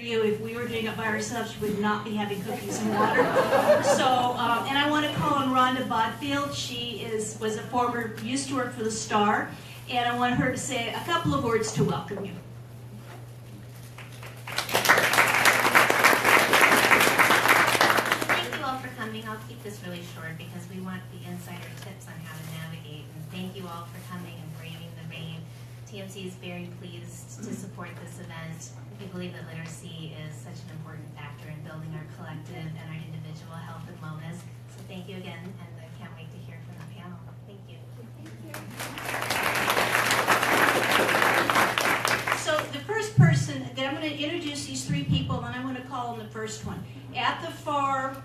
you. If we were doing it by ourselves, we would not be having cookies and water. So, and I want to call on Rhonda Bodfield. She was a former, used to work for the Star, and I want her to say a couple of words to welcome you. Thank you all for coming. I'll keep this really short because we want the insider tips on how to navigate. And thank you all for coming and braving the rain. TMC is very pleased to support this event. We believe that literacy is such an important factor in building our collective and our individual health and wellness. So thank you again, and I can't wait to hear from the panel. Thank you. So the first person, then I'm going to introduce these three people, and then I'm going to call on the first one. At the far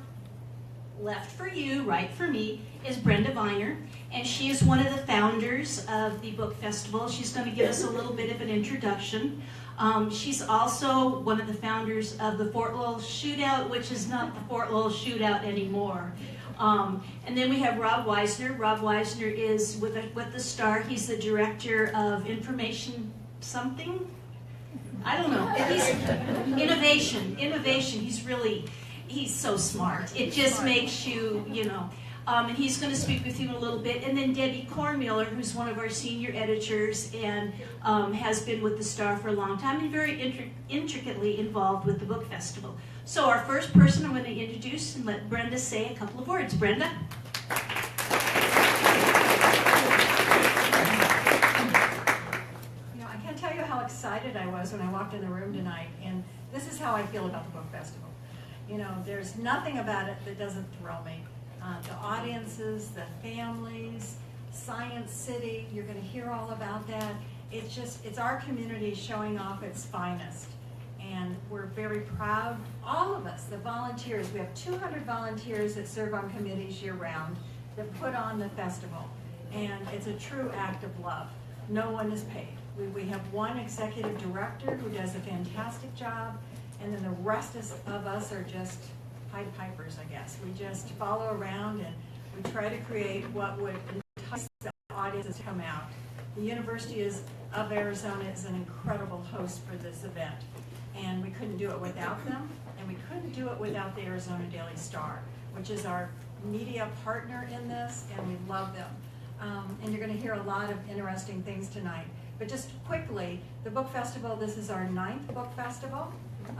left for you, right for me, is Brenda Viner, and she is one of the founders of the book festival. She's going to give us a little bit of an introduction. She's also one of the founders of the Fort Lowell Shootout, which is not the Fort Lowell Shootout anymore. And then we have Rob Weisner. Rob Weisner is with the Star. He's the director of information something. I don't know. He's innovation. He's so smart. It just makes you, and he's going to speak with you in a little bit. And then Debbie Kornmiller, who's one of our senior editors and has been with the Star for a long time and very intricately involved with the book festival. So our first person I'm going to introduce and let Brenda say a couple of words. Brenda? I can't tell you how excited I was when I walked in the room tonight, and this is how I feel about the book festival. There's nothing about it that doesn't thrill me. The audiences, the families, Science City, you're going to hear all about that. It's our community showing off its finest. And we're very proud, all of us, the volunteers. We have 200 volunteers that serve on committees year-round that put on the festival. And it's a true act of love. No one is paid. We have one executive director who does a fantastic job, and then the rest of us are just Pied Pipers, I guess. We just follow around and we try to create what would entice the audiences to come out. The University of Arizona is an incredible host for this event, and we couldn't do it without them, and we couldn't do it without the Arizona Daily Star, which is our media partner in this, and we love them. And you're going to hear a lot of interesting things tonight. But just quickly, the book festival, this is our 9th book festival.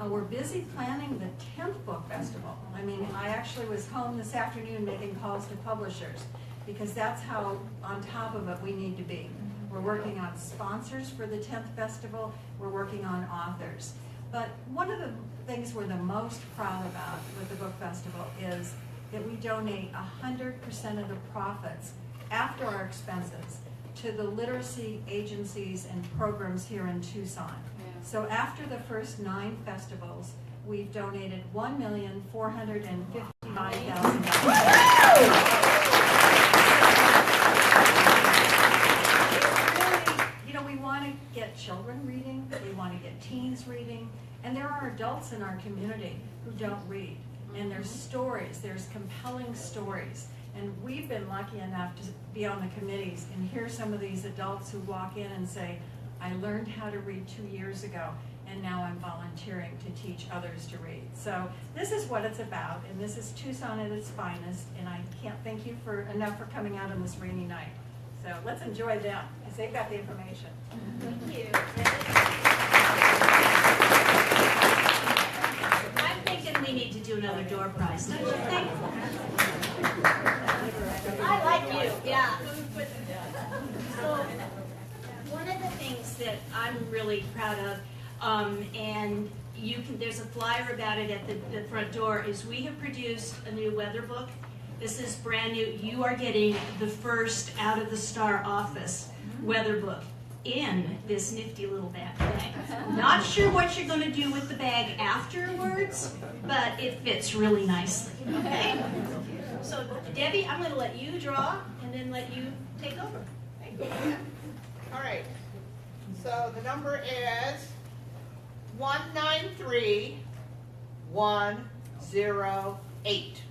We're busy planning the 10th book festival. I actually was home this afternoon making calls to publishers because that's how on top of it we need to be. We're working on sponsors for the 10th festival. We're working on authors. But one of the things we're the most proud about with the book festival is that we donate 100% of the profits after our expenses to the literacy agencies and programs here in Tucson. So after the first 9 festivals, we've donated $1,459,000. We want to get children reading, we want to get teens reading, and there are adults in our community who don't read. And there's stories, there's compelling stories. And we've been lucky enough to be on the committees and hear some of these adults who walk in and say, I learned how to read 2 years ago, and now I'm volunteering to teach others to read. So this is what it's about, and this is Tucson at its finest, and I can't thank you enough for coming out on this rainy night. So let's enjoy them, because they've got the information. Thank you. I'm thinking we need to do another door prize, don't you think? I like you, yeah. So, one of the things that I'm really proud of, and there's a flyer about it at the front door, is we have produced a new weather book. This is brand new. You are getting the first out of the Star office weather book in this nifty little bag. Not sure what you're going to do with the bag afterwards, but it fits really nicely. Okay? So Debbie, I'm going to let you draw and then let you take over. Thank you. All right. So the number is 193108.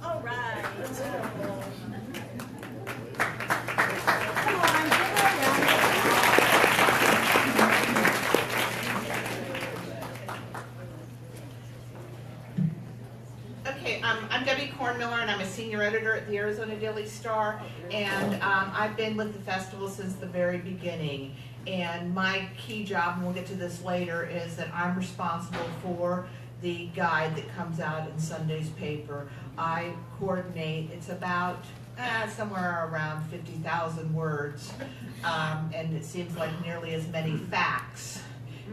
All right. Okay, I'm Debbie Kornmiller, and I'm a senior editor at the Arizona Daily Star, and I've been with the festival since the very beginning. And my key job, and we'll get to this later, is that I'm responsible for the guide that comes out in Sunday's paper. I coordinate, it's about somewhere around 50,000 words, and it seems like nearly as many facts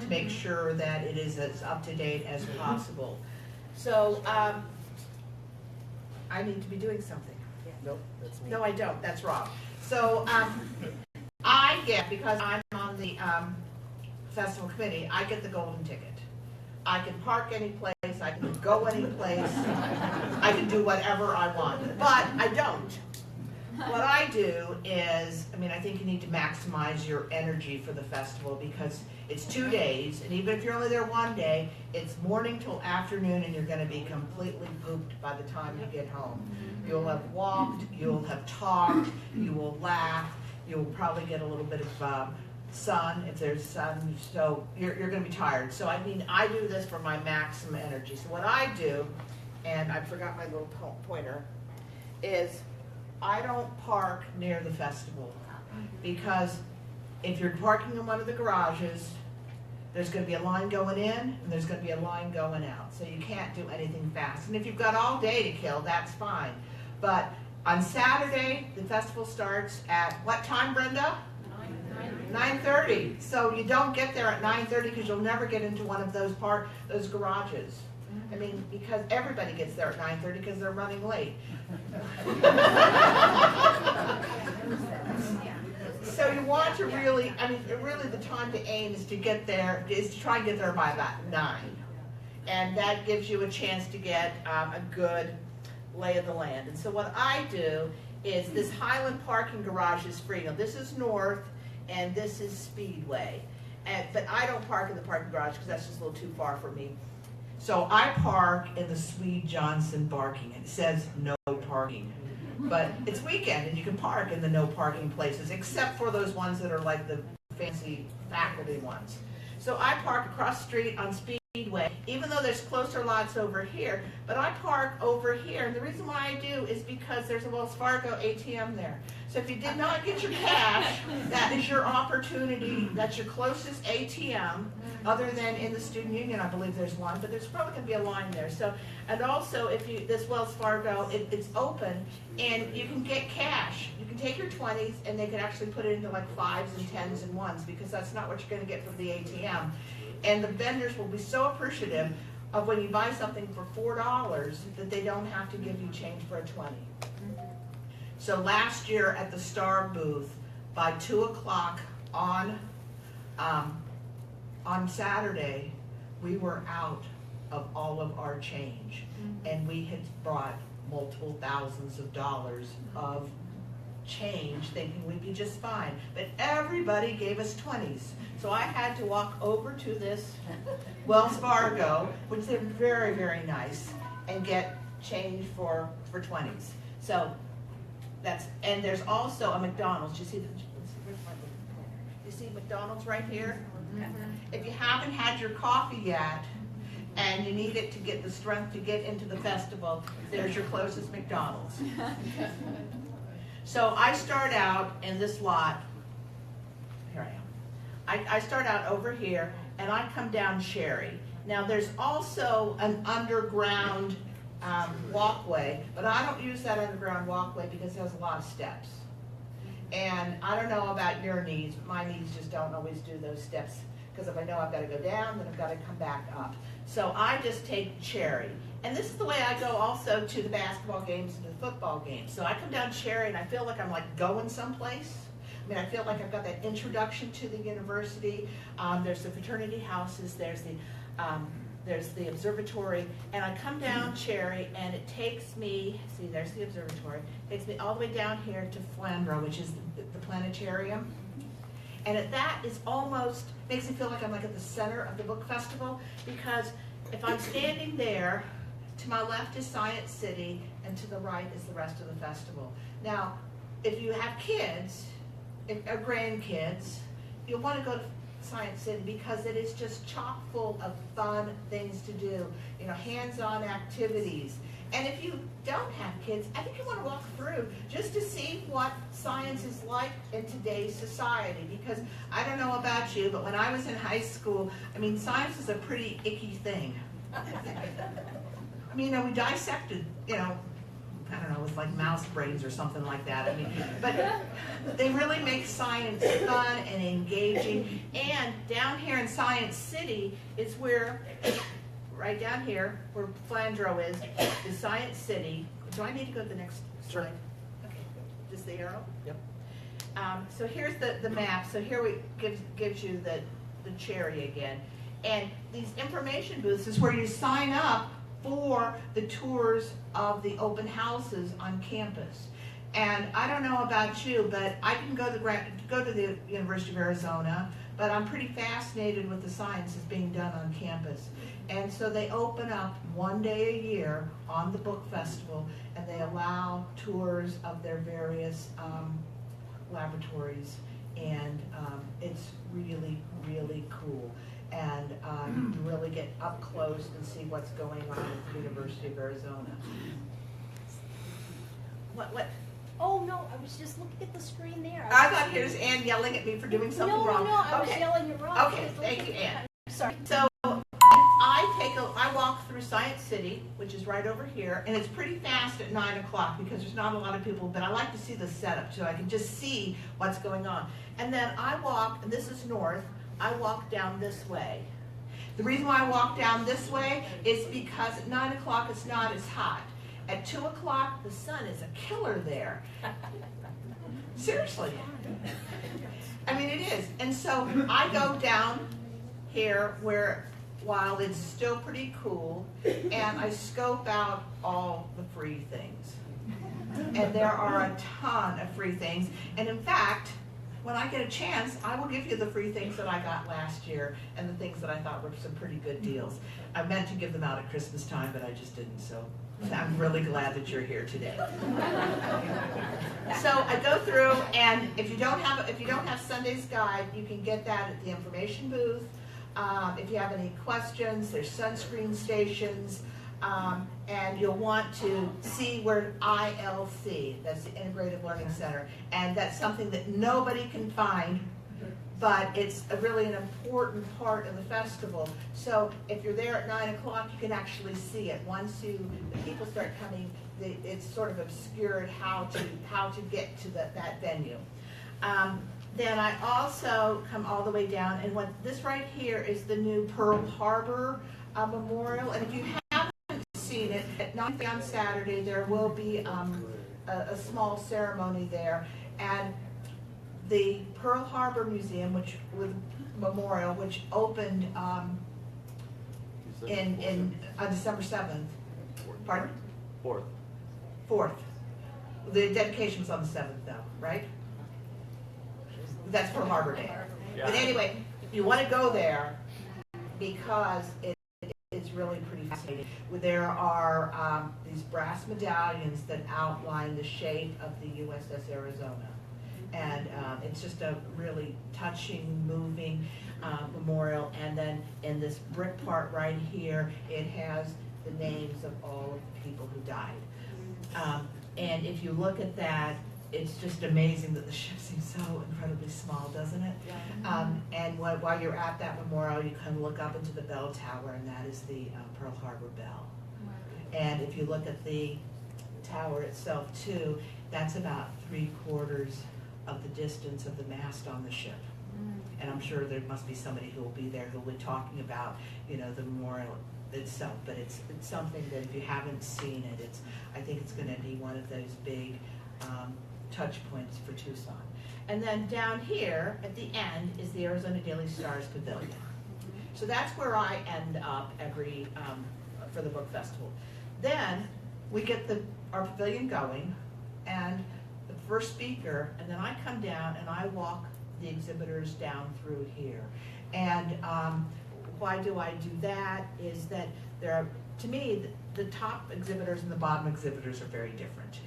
to make sure that it is as up-to-date as possible. So, I need to be doing something. Nope, that's me. No, I don't, that's Rob. So, I get, because I'm on the festival committee, I get the golden ticket. I can park any place, I can go any place, I can do whatever I want, but I don't. What I do is, I think you need to maximize your energy for the festival because it's 2 days, and even if you're only there 1 day, it's morning till afternoon, and you're going to be completely pooped by the time you get home. You'll have walked, you'll have talked, you will laugh, you'll probably get a little bit of sun, if there's sun, so you're going to be tired. So I do this for my maximum energy. So what I do, and I forgot my little pointer, is I don't park near the festival because if you're parking in one of the garages, there's going to be a line going in and there's going to be a line going out. So you can't do anything fast. And if you've got all day to kill, that's fine. But on Saturday, the festival starts at what time, Brenda? 9:30. So you don't get there at 9:30 because you'll never get into one of those garages. Because everybody gets there at 9:30 because they're running late. So you want to really, really the time to aim is to get there, is to try and get there by about 9. And that gives you a chance to get a good lay of the land. And so what I do is this Highland parking garage is free. Now this is North and this is Speedway. But I don't park in the parking garage because that's just a little too far for me. So I park in the Swede Johnson parking. It says no parking. But it's weekend and you can park in the no parking places, except for those ones that are like the fancy faculty ones. So I park across the street on Speedway, even though there's closer lots over here, but I park over here. And the reason why I do is because there's a Wells Fargo ATM there. So if you did not get your cash, that is your opportunity. That's your closest ATM, other than in the student union, I believe there's one, but there's probably going to be a line there. So, and also if this Wells Fargo, it's open and you can get cash. You can take your 20s and they can actually put it into like 5s and 10s and 1s because that's not what you're going to get from the ATM. And the vendors will be so appreciative of when you buy something for $4 that they don't have to give you change for a 20. So last year at the Star booth, by 2 o'clock on Saturday, we were out of all of our change. And we had brought multiple thousands of dollars of change, thinking we'd be just fine. But everybody gave us 20s. So I had to walk over to this Wells Fargo, which they're very, very nice, and get change for 20s. So and there's also a McDonald's. You see you see McDonald's right here? If you haven't had your coffee yet and you need it to get the strength to get into the festival, there's your closest McDonald's. So I start out in this lot. Here I am. I start out over here and I come down Sherry. Now there's also an underground walkway, but I don't use that underground walkway because it has a lot of steps. And I don't know about your needs, but my needs just don't always do those steps because if I know I've got to go down, then I've got to come back up. So I just take Cherry. And this is the way I go also to the basketball games and the football games. So I come down Cherry and I feel like I'm like going someplace. I feel like I've got that introduction to the university. There's the fraternity houses, there's the observatory, and I come down Cherry and it takes me, see there's the observatory, it takes me all the way down here to Flandreau, which is the planetarium. And that is almost, makes me feel like I'm like at the center of the book festival, because if I'm standing there, to my left is Science City, and to the right is the rest of the festival. Now, if you have kids, or grandkids, you'll want to go to Science City because it is just chock full of fun things to do, you know, hands-on activities. And if you don't have kids, I think you want to walk through just to see what science is like in today's society. Because I don't know about you, but when I was in high school, I mean, science was a pretty icky thing. I mean, you know, we dissected, you know, I don't know, it was like mouse brains or something like that. I mean, but they really make science fun and engaging. And down here in Science City is where, right down here, where Flandreau is Science City. Do I need to go to the next slide? Okay, just the arrow? Yep. So here's the map. So here gives you the cherry again. And these information booths is where you sign up for the tours of the open houses on campus. And I don't know about you, but I can go to the University of Arizona, but I'm pretty fascinated with the science that's being done on campus. And so they open up one day a year on the book festival, and they allow tours of their various laboratories, and it's really, really cool. And you really get up close and see what's going on at the University of Arizona. What? Oh, no, I was just looking at the screen there. I thought here's Ann yelling at me for doing something wrong. No, I was Okay. yelling it wrong. Okay, thank you, Ann. Sorry. So I walk through Science City, which is right over here, and it's pretty fast at 9 o'clock because there's not a lot of people, but I like to see the setup so I can just see what's going on. And then I walk, and this is north, I walk down this way. The reason why I walk down this way is because at 9 o'clock it's not as hot. At 2 o'clock the sun is a killer there. Seriously. I mean, it is. And so I go down here while it's still pretty cool, and I scope out all the free things. And there are a ton of free things. And in fact, when I get a chance, I will give you the free things that I got last year and the things that I thought were some pretty good deals. I meant to give them out at Christmas time, but I just didn't, so I'm really glad that you're here today. So I go through, and if you don't have Sunday's Guide, you can get that at the information booth. If you have any questions, there's sunscreen stations. And you'll want to see where ILC, that's the Integrated Learning Center, and that's something that nobody can find, but it's really an important part of the festival. So if you're there at 9 o'clock, you can actually see it. Once the people start coming, it's sort of obscured how to get to that venue. Then I also come all the way down, and this right here is the new Pearl Harbor Memorial, and if you haven't seen it, at 9:30 on Saturday there will be a small ceremony there, and the Pearl Harbor Museum, Memorial, which opened on December 7th. Pardon? 4th. The dedication was on the 7th, though, right? That's Pearl Harbor Day. Yeah. But anyway, you want to go there because it is really pretty fascinating. There are these brass medallions that outline the shape of the USS Arizona. And it's just a really touching, moving memorial. And then in this brick part right here, it has the names of all of the people who died. And if you look at that, it's just amazing that the ship seems so incredibly small, doesn't it? Yeah. And while you're at that memorial, you can look up into the bell tower, and that is the Pearl Harbor Bell. And if you look at the tower itself too, that's about 3/4 of the distance of the mast on the ship. And I'm sure there must be somebody who will be there who will be talking about, the memorial itself. But it's something that if you haven't seen it, I think it's going to be one of those big touch points for Tucson. And then down here at the end is the Arizona Daily Stars Pavilion. So that's where I end up every for the book festival. Then we get our pavilion going, and the first speaker, and then I come down and I walk the exhibitors down through here. And why do I do that? Is that there are, to me, the top exhibitors and the bottom exhibitors are very different.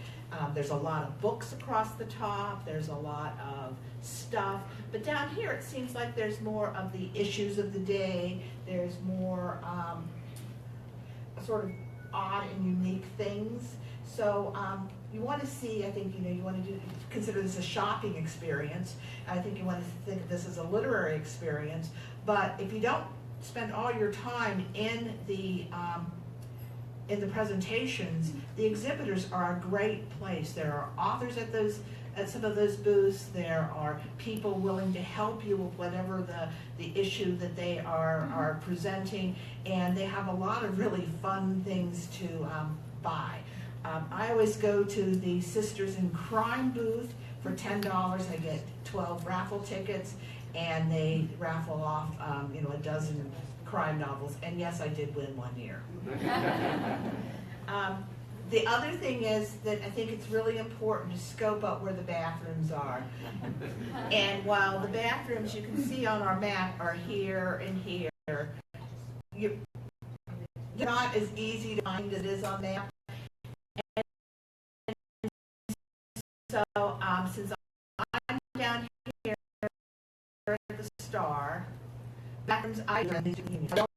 There's a lot of books across the top. There's a lot of stuff. But down here, it seems like there's more of the issues of the day. There's more sort of odd and unique things. So you want to see, I think, you want to consider this a shopping experience. I think you want to think of this as a literary experience. But if you don't spend all your time in the presentations, the exhibitors are a great place. There are authors at some of those booths. There are people willing to help you with whatever the issue that they are presenting, and they have a lot of really fun things to buy. I always go to the Sisters in Crime booth for $10. I get 12 raffle tickets, and they raffle off a dozen crime novels, and yes, I did win one year. The other thing is that I think it's really important to scope up where the bathrooms are. And while the bathrooms you can see on our map are here and here, they're not as easy to find as it is on the map. And so since I'm down here at the Star, bathrooms I don't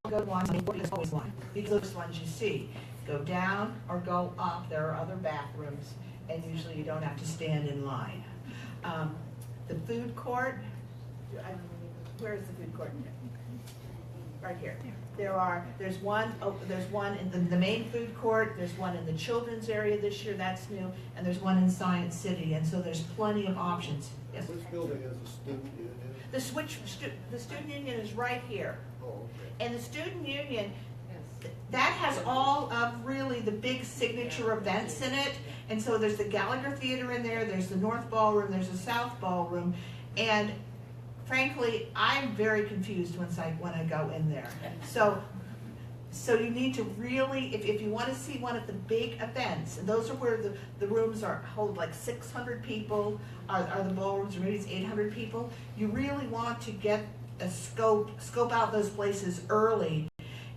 go one, there's always one. These are the ones you see. Go down or go up. There are other bathrooms, and usually you don't have to stand in line. The food court, where is the food court? Right here. There's one in the main food court. There's one in the children's area this year. That's new, and there's one in Science City, and so there's plenty of options. Yes. Which building is the student union? The student union is right here, and the student union. That has all of really the big signature events in it, and so there's the Gallagher Theater in there, there's the North Ballroom, there's the South Ballroom, and frankly, I'm very confused when I go in there. So you need to really, if you want to see one of the big events, and those are where the rooms hold like 600 people, are the ballrooms, or maybe it's 800 people, you really want to get a scope out those places early.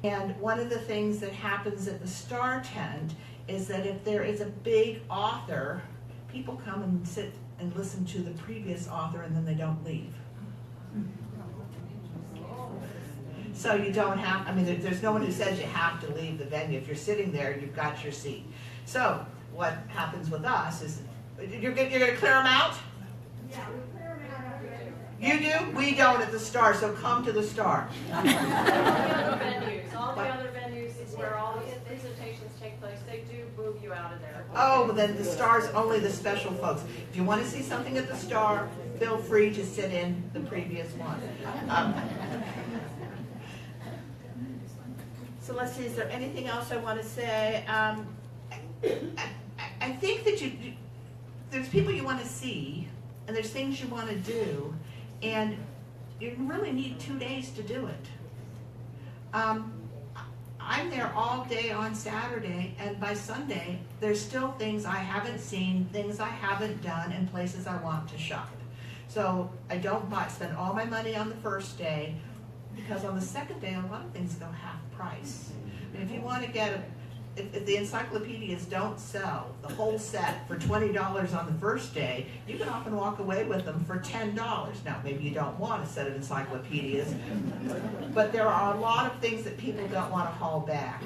And one of the things that happens at the Star Tent is that if there is a big author, people come and sit and listen to the previous author, and then they don't leave. So you don't have, there's no one who says you have to leave the venue. If you're sitting there, you've got your seat. So what happens with us is, you're going to clear them out? Yeah, we clear them out after everything. You do? We don't at the Star, so come to the Star. All the other venues is where all these presentations take place. They do move you out of there. Oh, well then the Star's only the special folks. If you want to see something at the Star, feel free to sit in the previous one. So let's see, is there anything else I want to say? I think that there's people you want to see, and there's things you want to do, and you really need 2 days to do it. I'm there all day on Saturday, and by Sunday, there's still things I haven't seen, things I haven't done, and places I want to shop. So I don't spend all my money on the first day, because on the second day, a lot of things go half price. If you want to get if the encyclopedias don't sell the whole set for $20 on the first day, you can often walk away with them for $10. Now, maybe you don't want a set of encyclopedias, but there are a lot of things that people don't want to haul back.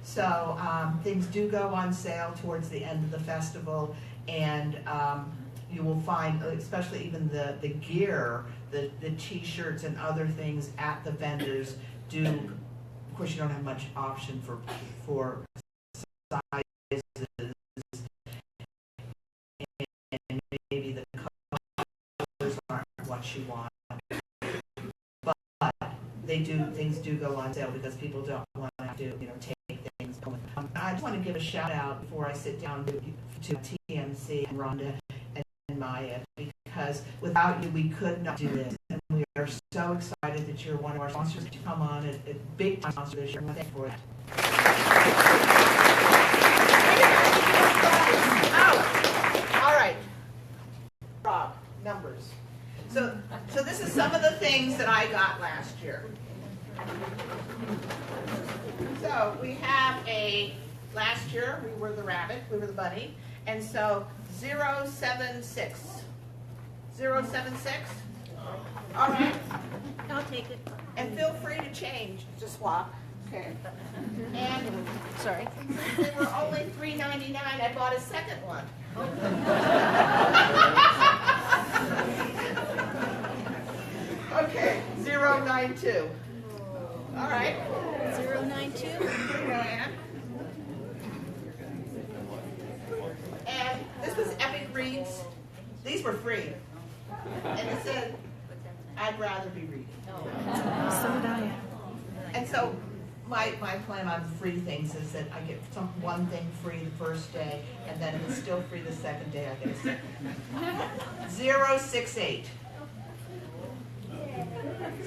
So things do go on sale towards the end of the festival, and you will find, especially even the gear, the t-shirts and other things at the vendors do. Of course, you don't have much option for sizes, and maybe the colors aren't what you want. But things do go on sale because people don't want to have to take things home. I just want to give a shout out before I sit down to TMC and Rhonda and Maya, because without you we could not do this. And we are so excited that you're one of our sponsors to come on, a big sponsor this year. Thank you for it. Oh, all right. Rob, numbers. So this is some of the things that I got last year. So we have last year we were the rabbit, we were the bunny, And so 076. 076? All right. I'll take it. And feel free to change, to swap. Okay. And Sorry. since they were only $3.99, I bought a second one. Okay, 092. All right. 092. Here you go, Ann. And this was Epic Reads. These were free. And it said, I'd rather be reading. So would I. And so my plan on free things is that I get one thing free the first day, and then if it's still free the second day, I get a second. 068.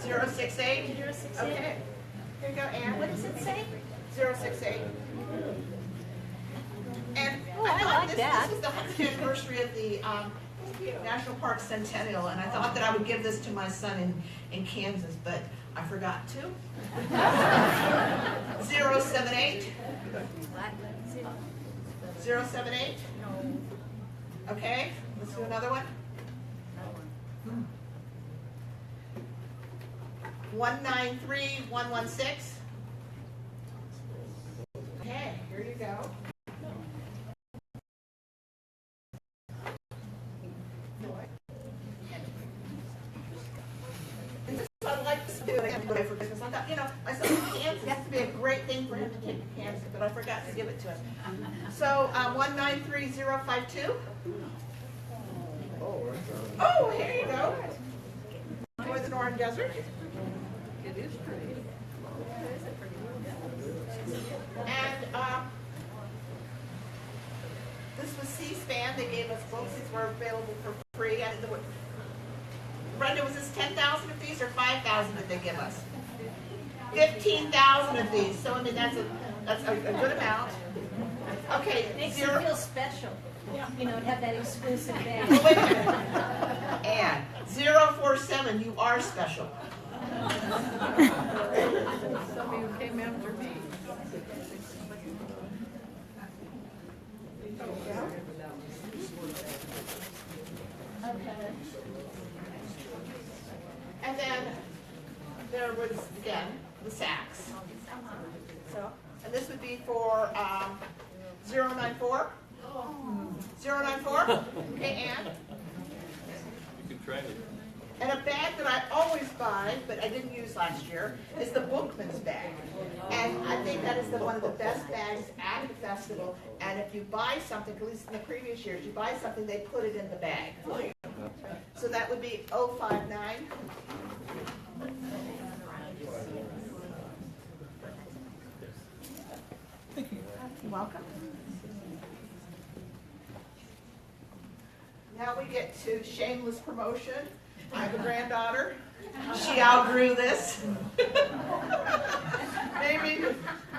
068? 068. Okay. Here you go, Ann. What does it say? 068. And Oh, I thought like that. This was the 100th anniversary of the National Park Centennial, and I thought that I would give this to my son in Kansas, but I forgot to. 078. 078. Okay, let's do another one. 193116. Okay, here you go. And this is what I'd like to do for Christmas. I thought, my son in Kansas, this would be a great thing for him to take to Kansas, but I forgot to give it to him. So 193052. Oh, here you go. For the Northern Desert. It is pretty. And this was C-SPAN. They gave us books. These were available for free. Brenda, was this 10,000 of these or 5,000 did they give us? 15,000 of these. So I mean that's a good amount. Okay, Makes you feel special. You know, to have that exclusive bag. Well, wait a minute. And 047, you are special. Somebody who came after me. Okay. And then there was, again, the sacks. So, and this would be for 094. 094? Okay, Ann? You can try it. And a bag that I always buy, but I didn't use last year, is the Bookman's bag. And I think that is one of the best bags at the festival. And if you buy something, at least in the previous years, you buy something, they put it in the bag. So that would be 059. You're welcome. Now we get to shameless promotion. I have a granddaughter. She outgrew this. maybe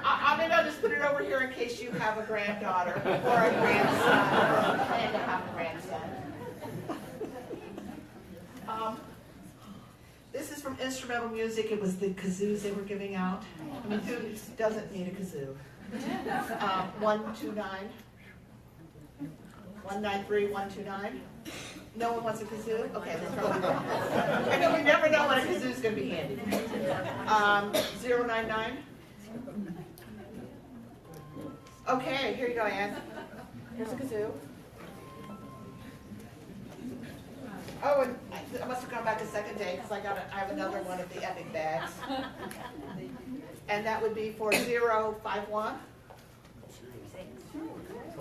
I'll just put it over here in case you have a granddaughter or a grandson or plan to have a grandson. This is from instrumental music. It was the kazoos they were giving out. I mean, who doesn't need a kazoo? 129. 193129. No one wants a kazoo? Okay, let's throw it. I know we never know when a kazoo is going to be handy. 099. Okay, here you go, Ann. Here's a kazoo. Oh, and I must have gone back a second day because I have another one of the epic bags. And that would be for 051.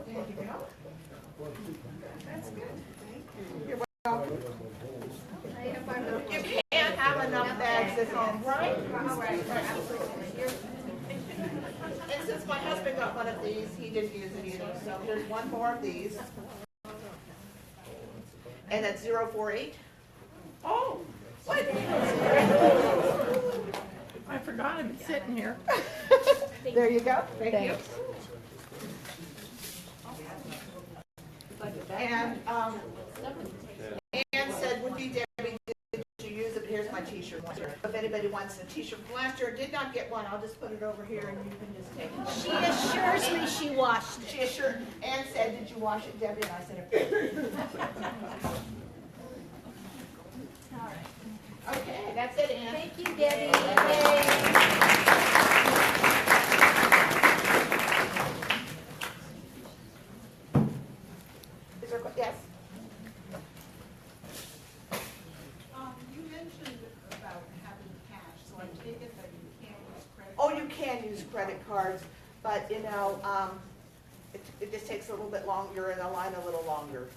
There you go. That's good. You're welcome. You can't have enough bags at home, right? And since my husband got one of these, he didn't use it either. So here's one more of these. And that's 048. Oh, what? I forgot him sitting here. There you go. Thank you. And Ann said, "Would be Debbie, did you use it? Here's my T-shirt." If anybody wants a t-shirt from last year, did not get one, I'll just put it over here and you can just take it. She assures me she washed it. She assured, Ann said, did you wash it, Debbie? And I said, okay. Okay, that's it, Ann. Thank you, Debbie. Is there, yes? You mentioned about having cash, so I take it that you can't use credit. Oh, you can use credit cards, but you know, it just takes a little bit longer, you're in a line a little longer.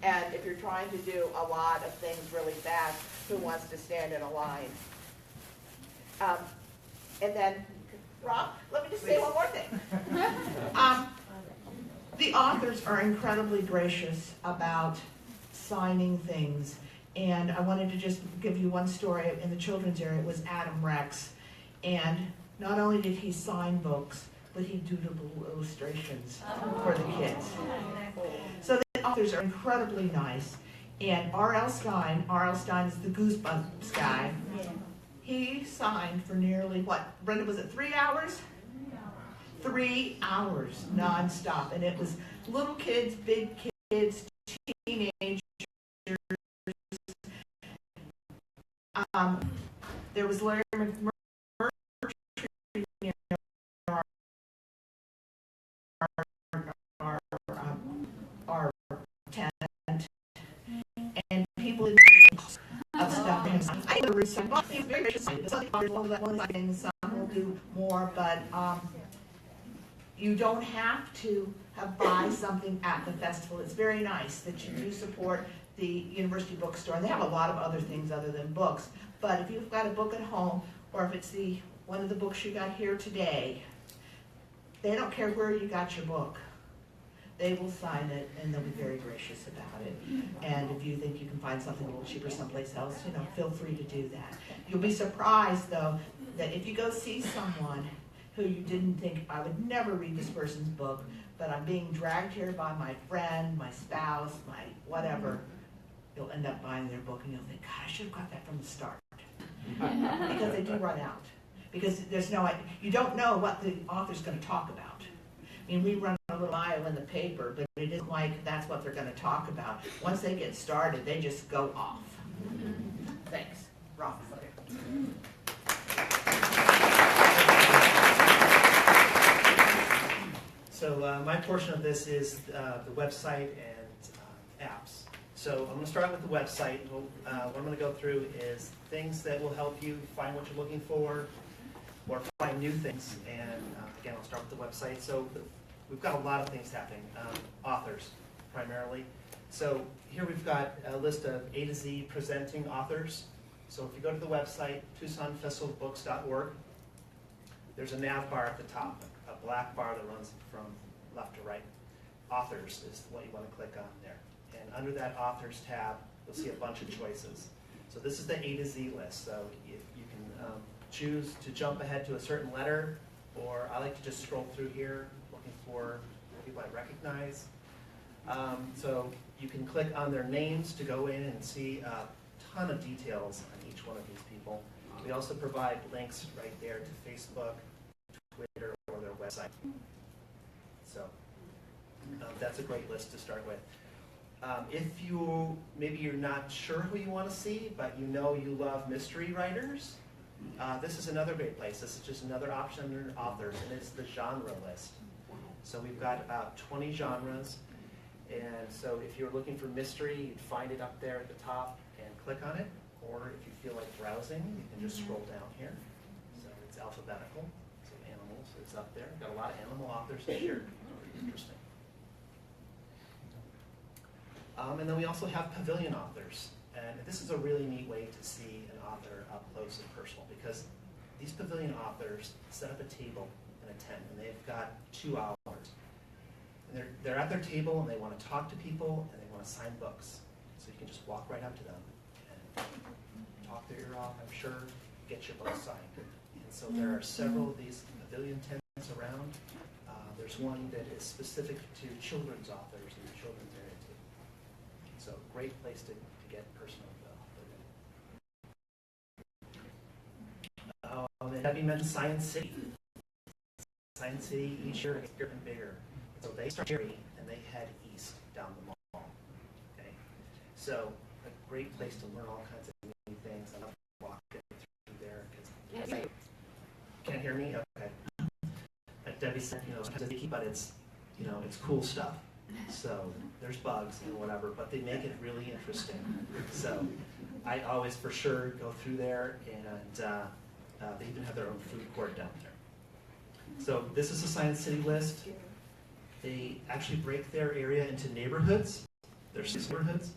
And if you're trying to do a lot of things really fast, who wants to stand in a line? And then, Rob, let me just say one more thing. The authors are incredibly gracious about signing things. And I wanted to just give you one story in the children's area. It was Adam Rex. And not only did he sign books, but he doodled illustrations for the kids. So the authors are incredibly nice. And R.L. Stein is the Goosebumps guy. He signed for nearly, what, Brenda, was it 3 hours? 3 hours nonstop. And it was little kids, big kids, teenagers. There was Larry McMurtry near our tent, and people of stuff. I never read some books. He's very gracious. Some will do more, but you don't have to buy something at the festival. It's very nice that you do support the university bookstore. And they have a lot of other things other than books. But if you've got a book at home, or if it's one of the books you got here today, they don't care where you got your book. They will sign it, and they'll be very gracious about it. And if you think you can find something a little cheaper someplace else, feel free to do that. You'll be surprised, though, that if you go see someone who you didn't think, I would never read this person's book, but I'm being dragged here by my friend, my spouse, my whatever, you'll end up buying their book, and you'll think, God, I should have got that from the start. Because they do run out. Because you don't know what the author's going to talk about. I mean, we run a little bio in the paper, but it isn't like that's what they're going to talk about. Once they get started, they just go off. Thanks. Rob. So my portion of this is the website and apps. So I'm going to start with the website. What I'm going to go through is things that will help you find what you're looking for or find new things. And again, I'll start with the website. So we've got a lot of things happening. Authors, primarily. So here we've got a list of A to Z presenting authors. So if you go to the website, TucsonFestivalBooks.org, there's a nav bar at the top, a black bar that runs from left to right. Authors is what you want to click on there. And under that Authors tab, you'll see a bunch of choices. So this is the A to Z list. So you can choose to jump ahead to a certain letter, or I like to just scroll through here looking for people I recognize. So you can click on their names to go in and see a ton of details on each one of these people. We also provide links right there to Facebook, Twitter, or their website. So that's a great list to start with. If maybe you're not sure who you want to see, but you know you love mystery writers, this is another great place. This is just another option under authors, and it's the genre list. So we've got about 20 genres, and so if you're looking for mystery, you'd find it up there at the top and click on it, or if you feel like browsing, you can just scroll down here. So it's alphabetical, so animals, it's up there. Got a lot of animal authors here. Interesting. And then we also have pavilion authors. And this is a really neat way to see an author up close and personal, because these pavilion authors set up a table in a tent, and they've got 2 hours. And they're at their table, and they want to talk to people, and they want to sign books. So you can just walk right up to them and talk their ear off, I'm sure, get your book signed. And so there are several of these pavilion tents around. There's one that is specific to children's authors in the children's area too. So great place to get personal with And Debbie mentioned Science City. Science City each year gets bigger and bigger. So they start here and they head east down the mall. Okay, so a great place to learn all kinds of new things. I love walking through there. Can't hear me? Okay. Like Debbie said, sometimes they keep, but it's cool stuff. So there's bugs and whatever, but they make it really interesting. So I always for sure go through there, and they even have their own food court down there. So this is a Science City list. They actually break their area into neighborhoods. There's 6 neighborhoods.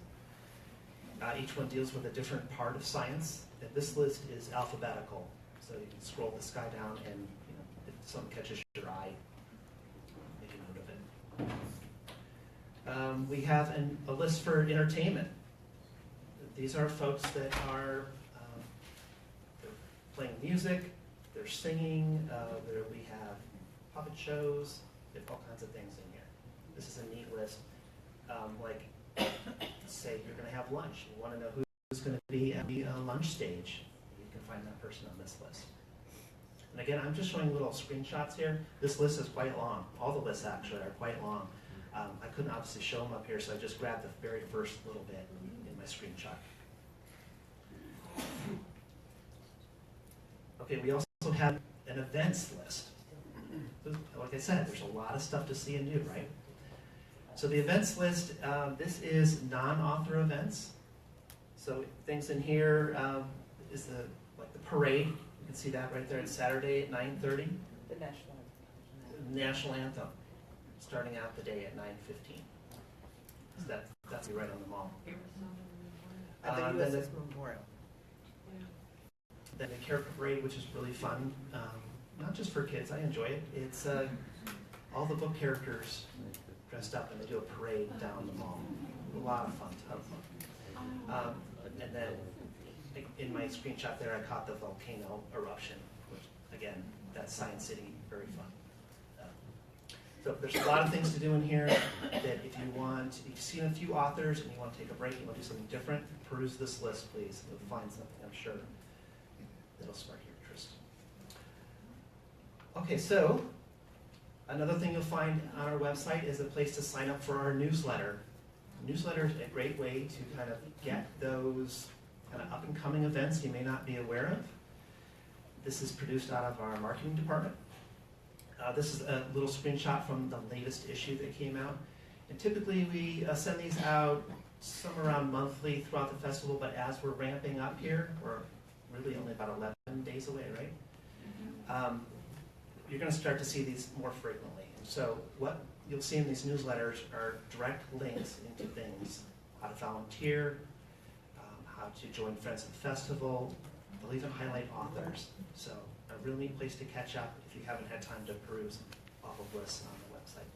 Each one deals with a different part of science. And this list is alphabetical. So you can scroll this guy down, and if something catches your eye, make a note of it. We have a list for entertainment. These are folks that are they're playing music, they're singing, we have puppet shows, we have all kinds of things in here. This is a neat list. Like, say you're going to have lunch. You want to know who's going to be at the lunch stage. You can find that person on this list. And again, I'm just showing little screenshots here. This list is quite long. All the lists actually are quite long. I couldn't obviously show them up here, so I just grabbed the very first little bit in my screenshot. Okay, we also have an events list. Like I said, there's a lot of stuff to see and do, right? So the events list, this is non-author events. So things in here is the parade. You can see that right there. It's Saturday at 9:30. The national anthem. National anthem, starting out the day at 9:15. So that's right on the mall. At the USS Memorial. Then the character parade, which is really fun, not just for kids. I enjoy it. It's all the book characters dressed up, and they do a parade down the mall. A lot of fun, ton of fun. And then in my screenshot there, I caught the volcano eruption, which again, that's Science City, very fun. So there's a lot of things to do in here that if you've seen a few authors and you want to take a break, you want to do something different, peruse this list, please. You'll find something, I'm sure, that'll spark your interest. Okay, so another thing you'll find on our website is a place to sign up for our newsletter. Newsletter is a great way to kind of get those kind of up-and-coming events you may not be aware of. This is produced out of our marketing department. This is a little screenshot from the latest issue that came out. And typically we send these out somewhere around monthly throughout the festival, but as we're ramping up here, we're really only about 11 days away, right? You're going to start to see these more frequently. And so what you'll see in these newsletters are direct links into things, how to volunteer, how to join Friends of the Festival. They'll even highlight authors. So a really neat place to catch up if you haven't had time to peruse all of lists on the website.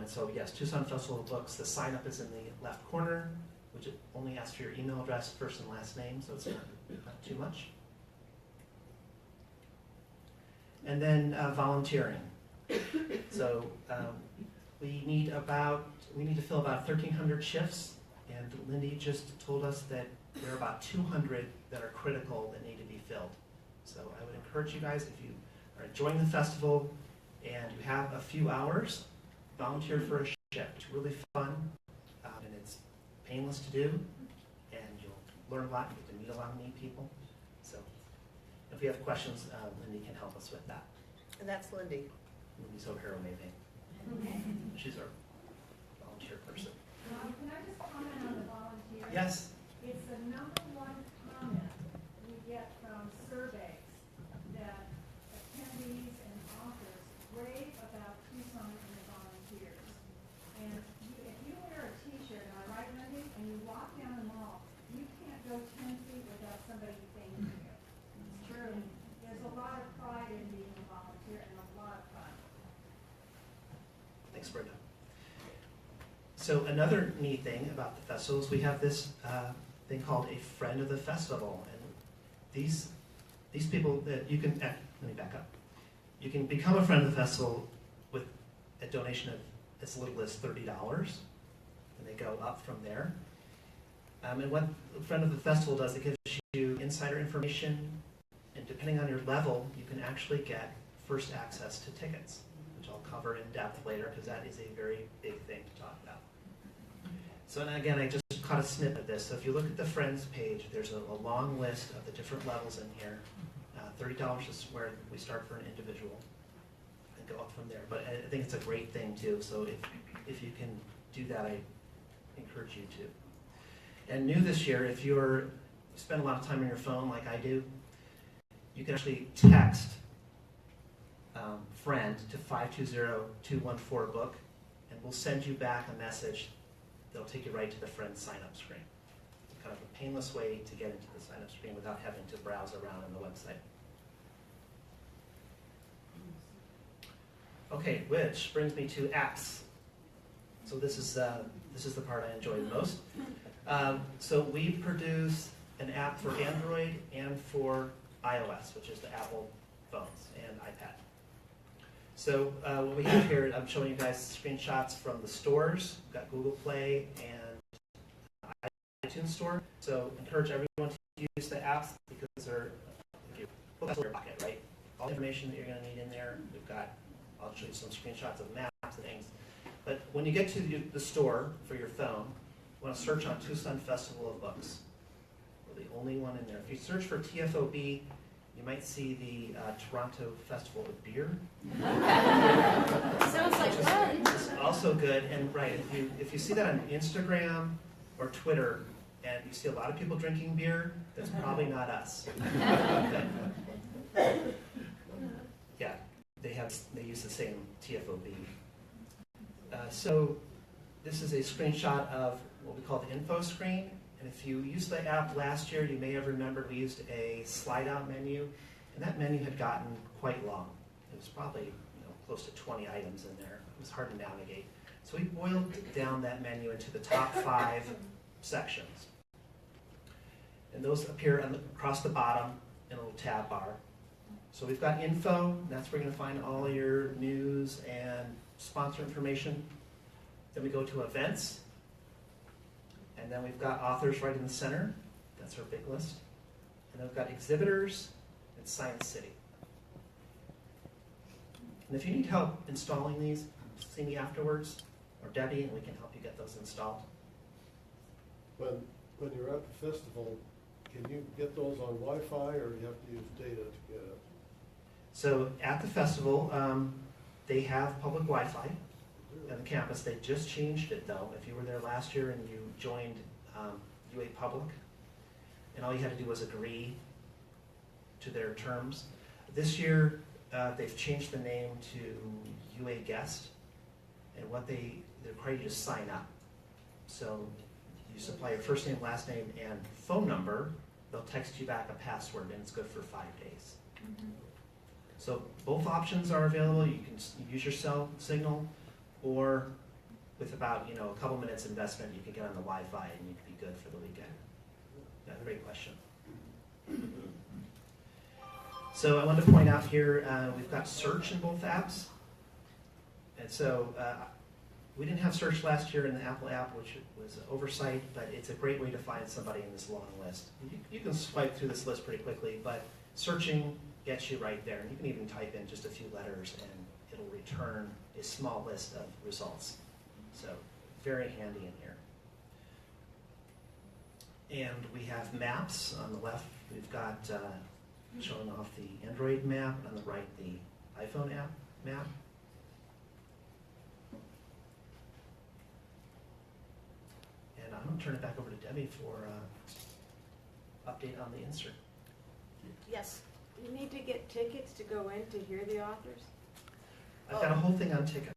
And so yes, Tucson Festival of Books, the sign up is in the left corner, which only asks for your email address, first and last name, so it's not too much. And then volunteering. So we need to fill about 1,300 shifts, and Lindy just told us that there are about 200 that are critical that need to be filled. So I would encourage you guys, if you are enjoying the festival and you have a few hours, volunteer for a shift. It's really fun, and it's painless to do, and you'll learn a lot. You get to meet a lot of neat people. So if you have questions, Lindy can help us with that. And that's Lindy. Lindy's over here waving. She's our volunteer person. Can I just comment on the volunteer? Yes. It's the number one comment we get from surveys that attendees and authors rave about Tucson and the volunteers. And if you wear a t-shirt, am I right, Wendy, and you walk down the mall, you can't go 10 feet without somebody thanking you. It's true. There's a lot of pride in being a volunteer and a lot of fun. Thanks, Brenda. So another neat thing about the festival is we have this thing called a friend of the festival, and these people that you can let me back up. You can become a friend of the festival with a donation of as little as $30, and they go up from there. And what a friend of the festival does, it gives you insider information, And depending on your level, you can actually get first access to tickets, which I'll cover in depth later because that is a very big thing to talk about. So and again, I just caught a snippet of this. So if you look at the Friends page, there's a long list of the different levels in here. $30 is where we start for an individual and go up from there. But I think it's a great thing too. So if you can do that, I encourage you to. And new this year, if you spend a lot of time on your phone like I do, you can actually text friend to 520-214-BOOK, and we'll send you back a message that'll take you right to the friend sign-up screen. It's kind of a painless way to get into the sign-up screen without having to browse around on the website. Okay, which brings me to apps. So this is the part I enjoy the most. So we produce an app for Android and for iOS, which is the Apple phones and iPad. So what we have here, I'm showing you guys screenshots from the stores. We've got Google Play and iTunes Store. So encourage everyone to use the apps because they're in your pocket, right? All the information that you're going to need in there. We've got, I'll show you some screenshots of maps and things. But when you get to the store for your phone, you want to search on Tucson Festival of Books. We're the only one in there. If you search for TFOB, you might see the Toronto Festival of Beer. Sounds like fun. It's also good, and right, if you see that on Instagram or Twitter, and you see a lot of people drinking beer, that's probably not us. Okay. Yeah, they use the same TFOB. So this is a screenshot of what we call the info screen. And if you used the app last year, you may have remembered we used a slide-out menu, and that menu had gotten quite long. It was probably close to 20 items in there. It was hard to navigate. So we boiled down that menu into the top 5 sections. And those appear across the bottom in a little tab bar. So we've got info, and that's where you're going to find all your news and sponsor information. Then we go to events. And then we've got authors right in the center. That's our big list. And then we've got exhibitors and Science City. And if you need help installing these, see me afterwards, or Debbie, and we can help you get those installed. When you're at the festival, can you get those on Wi-Fi, or do you have to use data to get it? So at the festival, they have public Wi-Fi on the campus. They just changed it though. If you were there last year and you joined UA Public, and all you had to do was agree to their terms. This year, they've changed the name to UA Guest, and what they require you to sign up. So you supply your first name, last name, and phone number. They'll text you back a password, and it's good for 5 days. Mm-hmm. So both options are available. You can use your cell signal, or with about a couple minutes investment, you can get on the Wi-Fi and you can be good for the weekend. That's a great question. So I wanted to point out here, we've got search in both apps. And so we didn't have search last year in the Apple app, which was an oversight, but it's a great way to find somebody in this long list. You can swipe through this list pretty quickly, but searching gets you right there. And you can even type in just a few letters and it'll return a small list of results. So very handy in here. And we have maps on the left. We've got showing off the Android map, and on the right the iPhone app map. And I'm going to turn it back over to Debbie for update on the insert. Yes. Do you need to get tickets to go in to hear the authors? I've got a whole thing on tickets.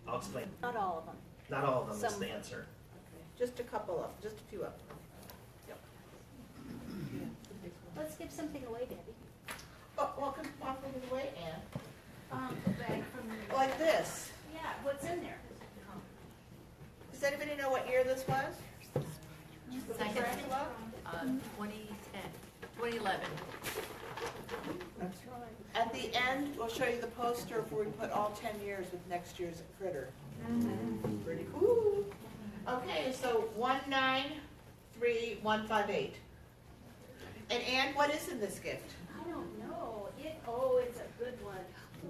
I'll explain. Not all of them. Not all of them is Some. the answer. Just a few of them. Yep. Let's give something away, Debbie. Oh, well, come offer it away, Ann. A bag from Like this. Yeah, what's in there? Does anybody know what year this was? Second, 2010, 2011. That's right. At the end, we'll show you the poster where we put all 10 years with next year's critter. Mm-hmm. Pretty cool. Okay, so 193158. And Ann, what is in this gift? I don't know. It's a good one.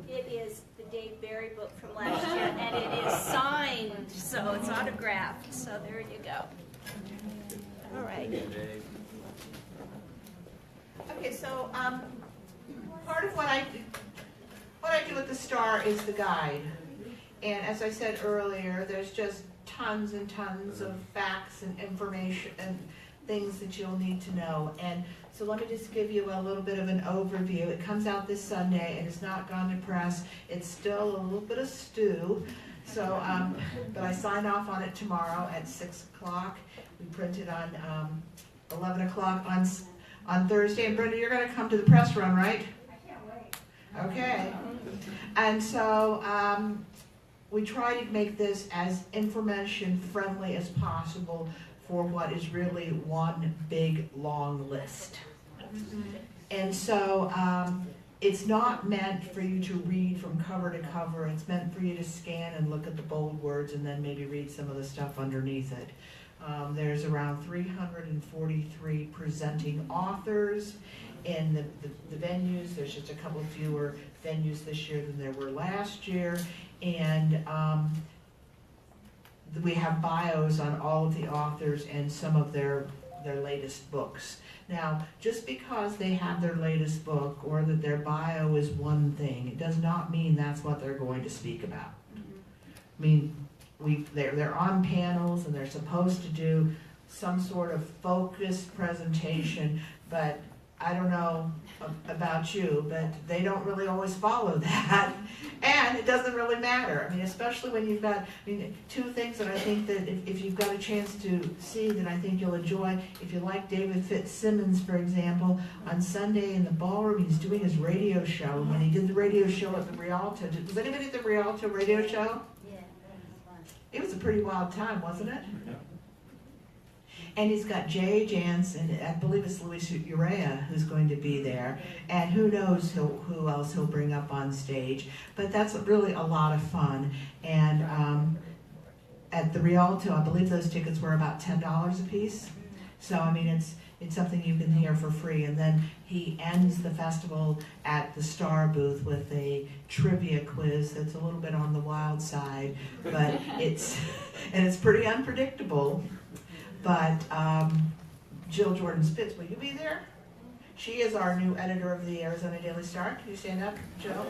It is the Dave Barry book from last year, and it is signed, so it's autographed. So there you go. All right. Okay, so part of what I do at the Star is the guide, and as I said earlier, there's just tons and tons of facts and information and things that you'll need to know. And so let me just give you a little bit of an overview. It comes out this Sunday. It has not gone to press. It's still a little bit of stew. So, but I sign off on it tomorrow at 6 o'clock. We print it on 11 o'clock on Thursday. And Brenda, you're going to come to the press run, right? I can't wait. Okay. And so we try to make this as information friendly as possible for what is really one big long list. And so it's not meant for you to read from cover to cover. It's meant for you to scan and look at the bold words and then maybe read some of the stuff underneath it. There's around 343 presenting authors in the venues. There's just a couple fewer venues this year than there were last year. And we have bios on all of the authors and some of their latest books. Now, just because they have their latest book or that their bio is one thing, it does not mean that's what they're going to speak about. I mean, they're on panels and they're supposed to do some sort of focused presentation, but I don't know about you, but they don't really always follow that, and it doesn't really matter. I mean, especially when you've got, two things that I think that if you've got a chance to see that I think you'll enjoy, if you like David Fitzsimmons, for example, on Sunday in the ballroom, he's doing his radio show. When he did the radio show at the Rialto, was anybody at the Rialto radio show? Yeah, that was fun. It was a pretty wild time, wasn't it? And he's got Jay Jansen, I believe it's Luis Urea, who's going to be there. And who knows who else he'll bring up on stage. But that's really a lot of fun. And at the Rialto, I believe those tickets were about $10 a piece. So, I mean, it's something you can hear for free. And then he ends the festival at the Star booth with a trivia quiz that's a little bit on the wild side. But it's pretty unpredictable. But Jill Jordan Spitz, will you be there? She is our new editor of the Arizona Daily Star. Can you stand up, Jill?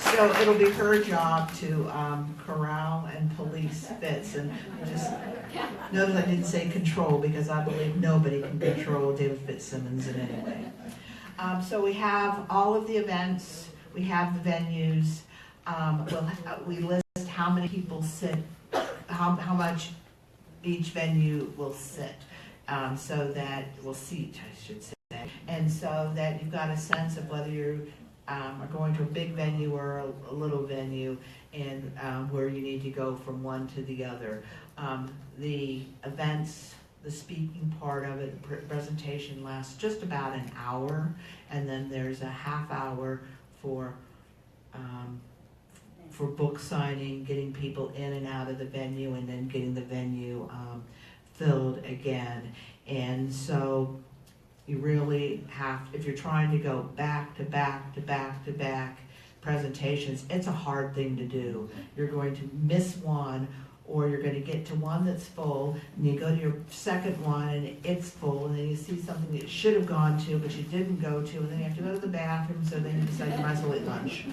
So it'll be her job to corral and police Spitz. And just notice I didn't say control because I believe nobody can control David Fitzsimmons in any way. So we have all of the events. We have the venues. We list how many people sit, how much each venue will sit, so that will seat, I should say, and so that you've got a sense of whether you are going to a big venue or a little venue, and where you need to go from one to the other. The events, the speaking part of it, the presentation lasts just about an hour, and then there's a half hour for book signing, getting people in and out of the venue, and then getting the venue filled again. And so you really have, if you're trying to go back to back to back to back presentations, it's a hard thing to do. You're going to miss one, or you're going to get to one that's full, and you go to your second one and it's full, and then you see something that you should have gone to but you didn't go to, and then you have to go to the bathroom, so then you decide you might as well eat lunch.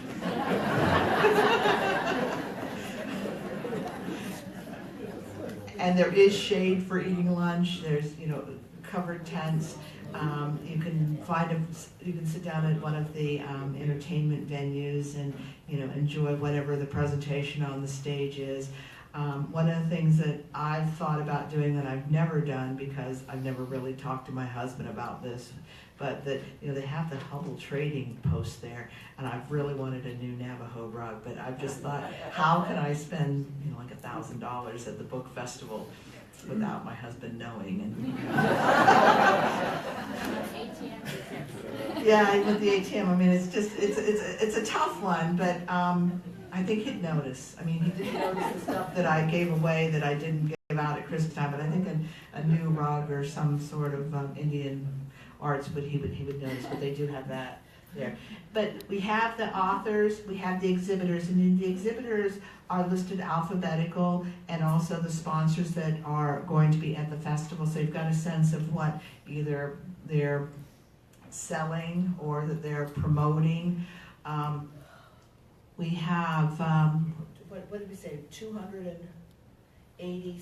And there is shade for eating lunch. There's, covered tents. You can sit down at one of the entertainment venues and, enjoy whatever the presentation on the stage is. One of the things that I've thought about doing that I've never done, because I've never really talked to my husband about this, but that, they have the Hubble Trading post there, and I've really wanted a new Navajo rug, but I've just thought, how can I spend, like $1,000 at the book festival without my husband knowing? And yeah, with the ATM, I mean, it's just, it's a tough one, but I think he'd notice. I mean, he didn't notice the stuff that I gave away that I didn't give out at Kristen, but I think a new rug or some sort of Indian arts, but he would notice, but they do have that there. But we have the authors, we have the exhibitors, and in the exhibitors are listed alphabetical, and also the sponsors that are going to be at the festival. So you've got a sense of what either they're selling or that they're promoting. We have, what did we say, 380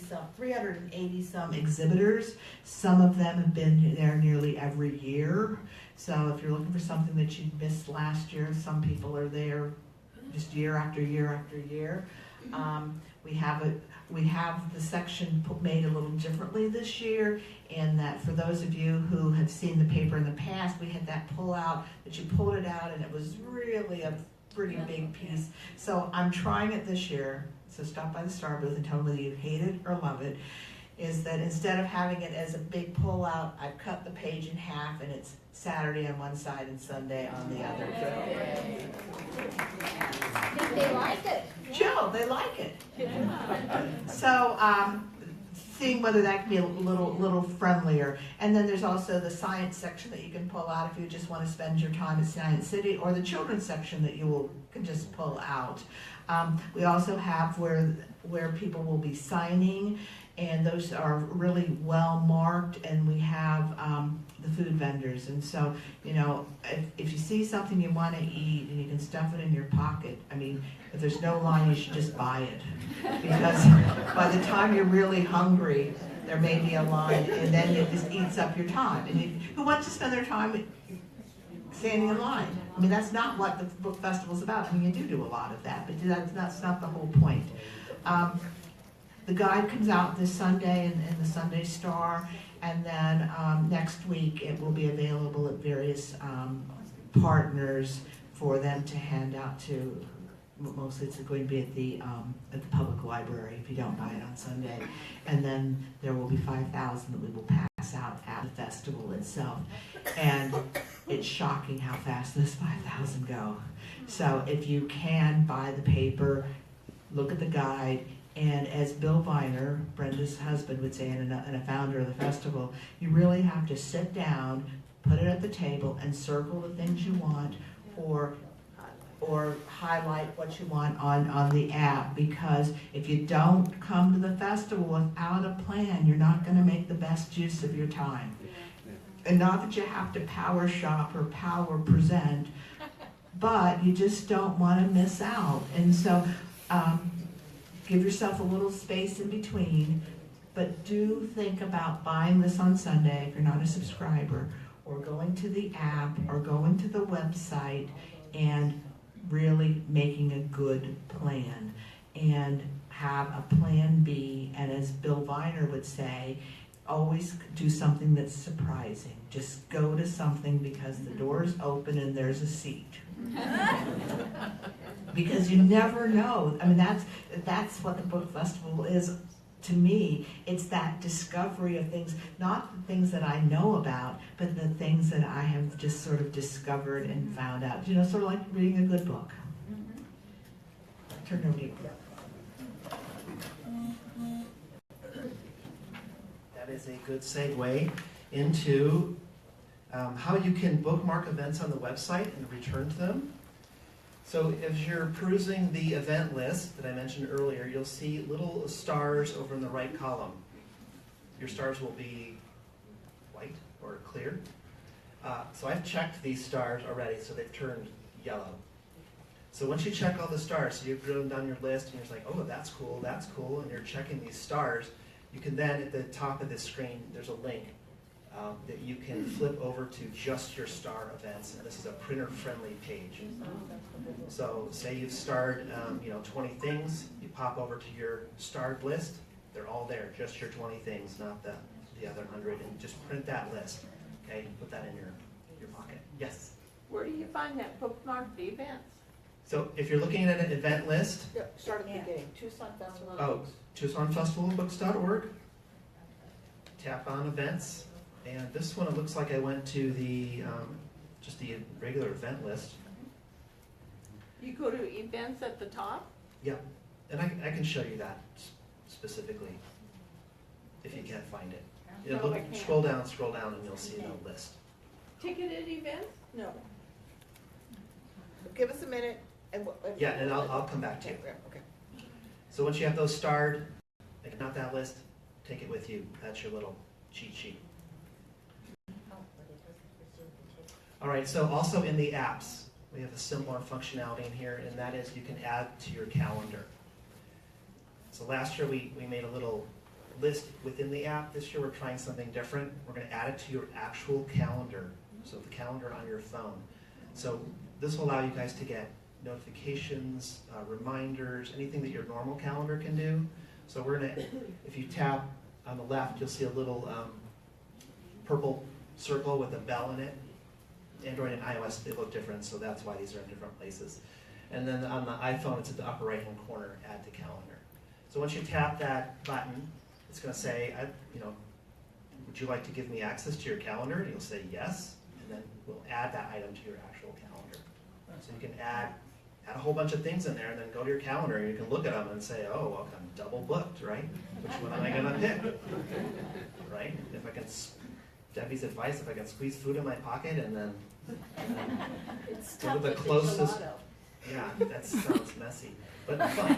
some exhibitors. Some of them have been there nearly every year. So if you're looking for something that you missed last year, some people are there just year after year after year. We have the section made a little differently this year, in that for those of you who have seen the paper in the past, we had that pull out, that you pulled it out and it was really a pretty big piece. So I'm trying it this year, so stop by the Star booth and tell me whether you hate it or love it, is that instead of having it as a big pull out, I've cut the page in half and it's Saturday on one side and Sunday on the other. They like it. Jill, they like it. So, seeing whether that can be a little friendlier. And then there's also the science section that you can pull out if you just want to spend your time at Science City, or the children's section that you can just pull out. We also have where people will be signing, and those are really well marked, and we have the food vendors. And so, you know, if you see something you want to eat and you can stuff it in your pocket, I mean, if there's no line, you should just buy it. Because by the time you're really hungry, there may be a line, and then it just eats up your time. And who wants to spend their time standing in line? I mean, that's not what the book festival's about. I mean, you do a lot of that, but that's not the whole point. The guide comes out this Sunday in the Sunday Star, and then next week it will be available at various partners for them to hand out to. Mostly it's going to be at the public library if you don't buy it on Sunday. And then there will be 5,000 that we will pass out at the festival itself. And it's shocking how fast those 5,000 go. So if you can buy the paper, look at the guide, and as Bill Viner, Brenda's husband, would say, and a founder of the festival, you really have to sit down, put it at the table, and circle the things you want, or highlight what you want on the app, because if you don't come to the festival without a plan, you're not going to make the best use of your time. And not that you have to power shop or power present, but you just don't want to miss out. And so give yourself a little space in between, but do think about buying this on Sunday if you're not a subscriber, or going to the app or going to the website and really making a good plan, and have a plan B. And as Bill Viner would say, always do something that's surprising. Just go to something because the door's open and there's a seat. Because you never know. I mean, that's what the book festival is to me. It's that discovery of things, not the things that I know about, but the things that I have just sort of discovered and found out. You know, sort of like reading a good book. Turn it over to you. That is a good segue into how you can bookmark events on the website and return to them. So as you're perusing the event list that I mentioned earlier, you'll see little stars over in the right column. Your stars will be white or clear. So I've checked these stars already, so they've turned yellow. So once you check all the stars, so you've driven down your list and you're just like, oh, that's cool, and you're checking these stars, you can then, at the top of this screen, there's a link that you can flip over to just your star events, and this is a printer-friendly page. So say you've starred 20 things, you pop over to your starred list, they're all there, just your 20 things, not the other 100, and just print that list, okay? Put that in your pocket. Yes? Where do you find that bookmark the events? So if you're looking at an event list, Start at the beginning, Tucson Festival. oh, TucsonFestivalBooks.org, tap on events, and this one, it looks like I went to the just the regular event list. You go to events at the top? Yep, and I can show you that specifically. if you can't find it. No, Look, I can't. scroll down, and you'll see the list. Ticketed events? No. Give us a minute and we'll. Yeah, and I'll come back to you. Okay. So once you have those starred, like not that list, take it with you. That's your little cheat sheet. All right, so also in the apps, we have a similar functionality in here, and that is you can add to your calendar. So last year we made a little list within the app. This year we're trying something different. We're going to add it to your actual calendar, so the calendar on your phone. So this will allow you guys to get notifications, reminders, anything that your normal calendar can do. So we're going to, if you tap on the left, you'll see a little purple circle with a bell in it. Android and iOS, they look different, so that's why these are in different places. And then on the iPhone, it's at the upper right-hand corner, add to calendar. So once you tap that button, it's going to say, would you like to give me access to your calendar? And you'll say yes, and then we'll add that item to your actual calendar. So you can add a whole bunch of things in there, and then go to your calendar, and you can look at them and say, oh, well, I'm double booked, right? Which one am I going to pick? Right? If I can, Debbie's advice, if I can squeeze food in my pocket and then It's go tough to the with the closest. gelato. Yeah, that sounds messy, but fun.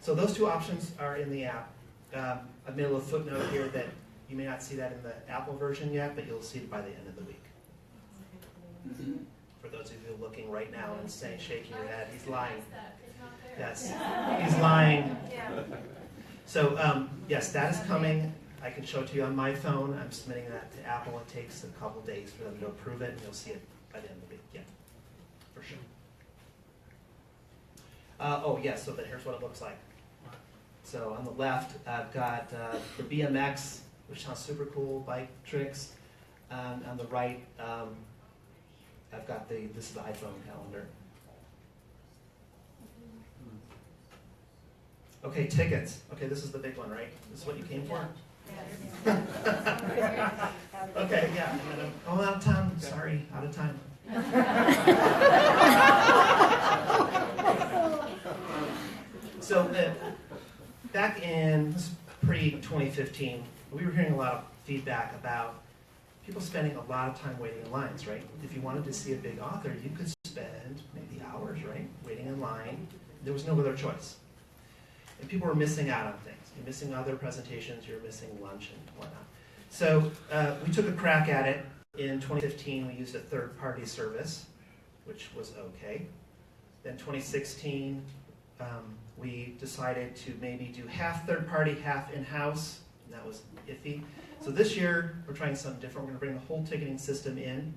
So those two options are in the app. I've made a little footnote here that you may not see that in the Apple version yet, but you'll see it by the end of the week. For those of you looking right now and saying, shaking your head, he's lying. Yes, he's lying. So yes, that is coming. I can show it to you on my phone. I'm submitting that to Apple. It takes a couple days for them to approve it, and you'll see it by the end of the week. Yeah, for sure. Oh, yes, so then here's what it looks like. So on the left, I've got the BMX, which sounds super cool, bike tricks. On the right, I've got this is the iPhone calendar. Okay, tickets. Okay, this is the big one, right? This is what you came for? Okay, yeah. Oh, out of time. Sorry, out of time. So back in pre-2015, we were hearing a lot of feedback about people spending a lot of time waiting in lines, right? If you wanted to see a big author, you could spend maybe hours, right, waiting in line. There was no other choice. And people were missing out on things. You're missing other presentations, you're missing lunch and whatnot. So we took a crack at it. In 2015, we used a third-party service, which was okay. Then 2016, we decided to maybe do half third-party, half in-house, and that was iffy. So this year, we're trying something different. We're going to bring the whole ticketing system in.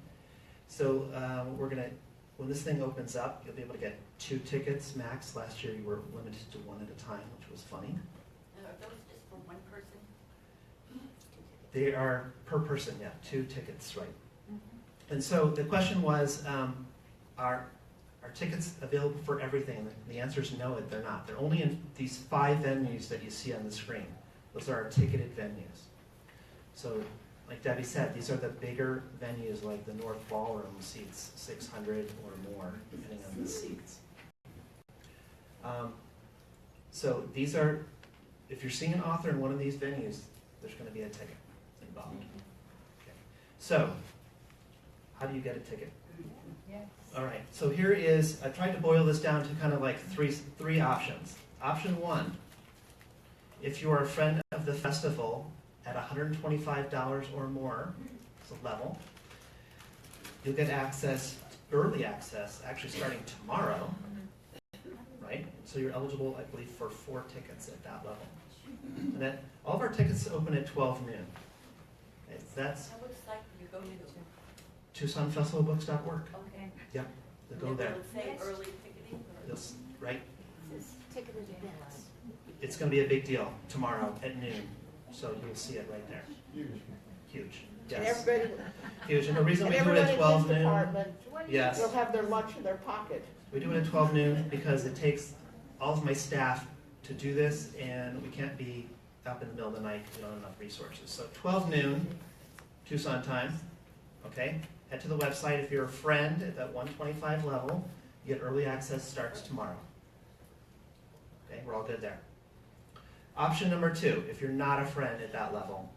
So we're going to, when this thing opens up, you'll be able to get 2 tickets max. Last year, you were limited to 1 at a time, which was funny. Are those just for one person? They are per person, yeah, 2 tickets, right. And so the question was, are tickets available for everything? And the answer is no, they're not. They're only in these 5 venues that you see on the screen. Those are our ticketed venues. So, like Debbie said, these are the bigger venues, like the North Ballroom seats 600 or more, depending on the seats. So these are, if you're seeing an author in one of these venues, there's going to be a ticket involved. Okay. So, how do you get a ticket? All right, so here is, I tried to boil this down to kind of like three options. Option 1, if you are a friend of the festival at $125 or more, it's a level, you'll get access, early access, actually starting tomorrow, right? So you're eligible, I believe, for 4 tickets at that level. And then all of our tickets open at 12 noon. Okay, that's Which site do you go to? TucsonFestivalBooks.org. Okay. Yep, they'll go there. Say early ticketing? Yes, right? Ticketed events. It's going to be a big deal tomorrow at noon, so you'll see it right there. Huge. And Yes. everybody, Huge. And the reason and we do it everyone at in 12 this noon, department yes, will have their lunch in their pocket. we do it at 12 noon because it takes all of my staff to do this, and we can't be up in the middle of the night because we don't have enough resources. So 12 noon, Tucson time, okay? Head to the website. If you're a friend at that 125 level, you get early access, starts tomorrow. Okay, we're all good there. Option number 2, if you're not a friend at that level,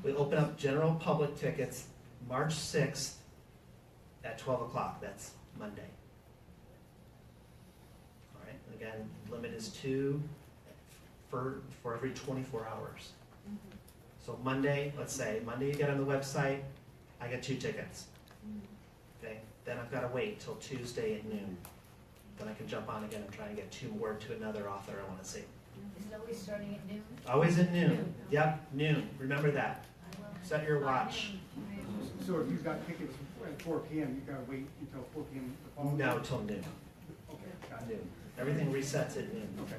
we open up general public tickets March 6th at 12 o'clock. That's Monday. All right, again, limit is 2 for every 24 hours. So Monday, let's say, Monday you get on the website, I get 2 tickets. Okay, then I've got to wait till Tuesday at noon. Then I can jump on again and try and get 2 more to another author I want to see. Is it always starting at noon? Always at noon. Yep, noon. Remember that. Set your watch. So if you've got tickets at 4 p.m., you've got to wait until 4 p.m. the following No, day? till noon. Okay, got it. Noon. Everything resets at noon. Okay.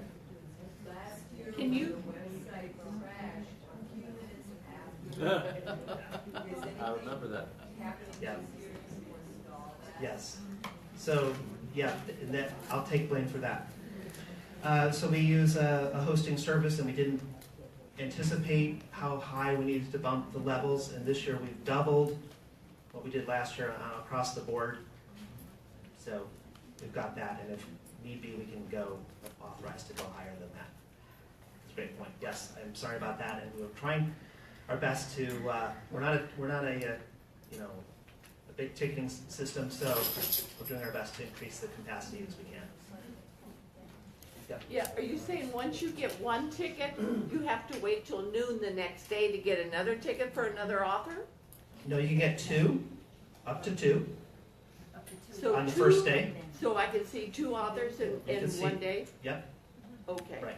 Can you, I remember that. Yeah. Yes. So, yeah, and that, I'll take blame for that. So we use a hosting service, and we didn't anticipate how high we needed to bump the levels, and this year we've doubled what we did last year across the board. So we've got that, and if need be, we can go authorize to go higher than that. That's a great point. Yes, I'm sorry about that, and we're trying our best to. We're not a a big ticketing system, so we're doing our best to increase the capacity as we can. yeah, are you saying once you get one ticket, you have to wait till noon the next day to get another ticket for another author? No, you can get 2, up to 2, So on the 2 first day. So I can see 2 authors You in can see- one day? Yep, Okay. right.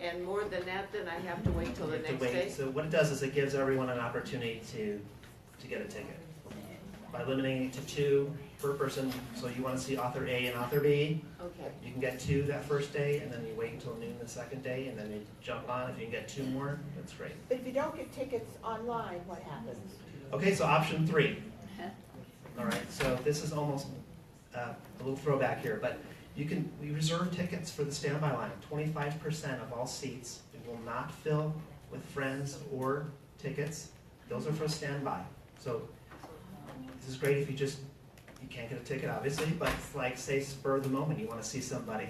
And more than that, then I have to wait till You the have to next wait. day? So what it does is it gives everyone an opportunity to get a ticket. By limiting it to 2 per person, so you want to see author A and author B, Okay. you can get 2 that first day, and then you wait until noon the second day, and then you jump on. If you can get 2 more, that's great. But if you don't get tickets online, what happens? Okay, so option 3. All right, so this is almost a little throwback here, but we reserve tickets for the standby line. 25% of all seats. We will not fill with friends or tickets. Those are for standby. So this is great if you can't get a ticket, obviously, but it's like, say, spur of the moment, you want to see somebody.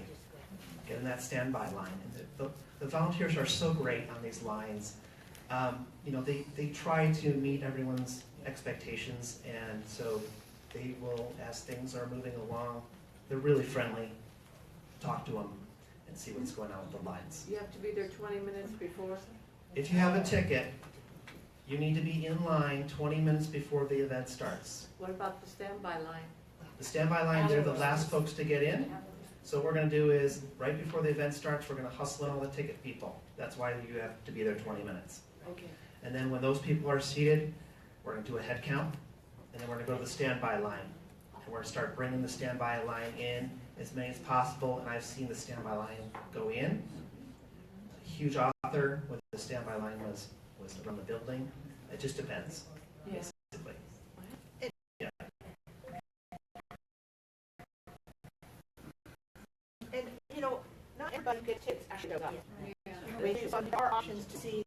Get in that standby line. And the volunteers are so great on these lines. They try to meet everyone's expectations, and so they will, as things are moving along, they're really friendly. Talk to them and see what's going on with the lines. You have to be there 20 minutes before? If you have a ticket, you need to be in line 20 minutes before the event starts. What about the standby line? The standby line, they're the last folks to get in. So what we're going to do is, right before the event starts, we're going to hustle in all the ticket people. That's why you have to be there 20 minutes. Okay. And then when those people are seated, we're going to do a head count, and then we're going to go to the standby line. And we're going to start bringing the standby line in as many as possible, and I've seen the standby line go in. A huge author when the standby line was around the building. It just depends, Yes. basically. And, not everybody gets tickets actually goes up. I mean, so there are options to see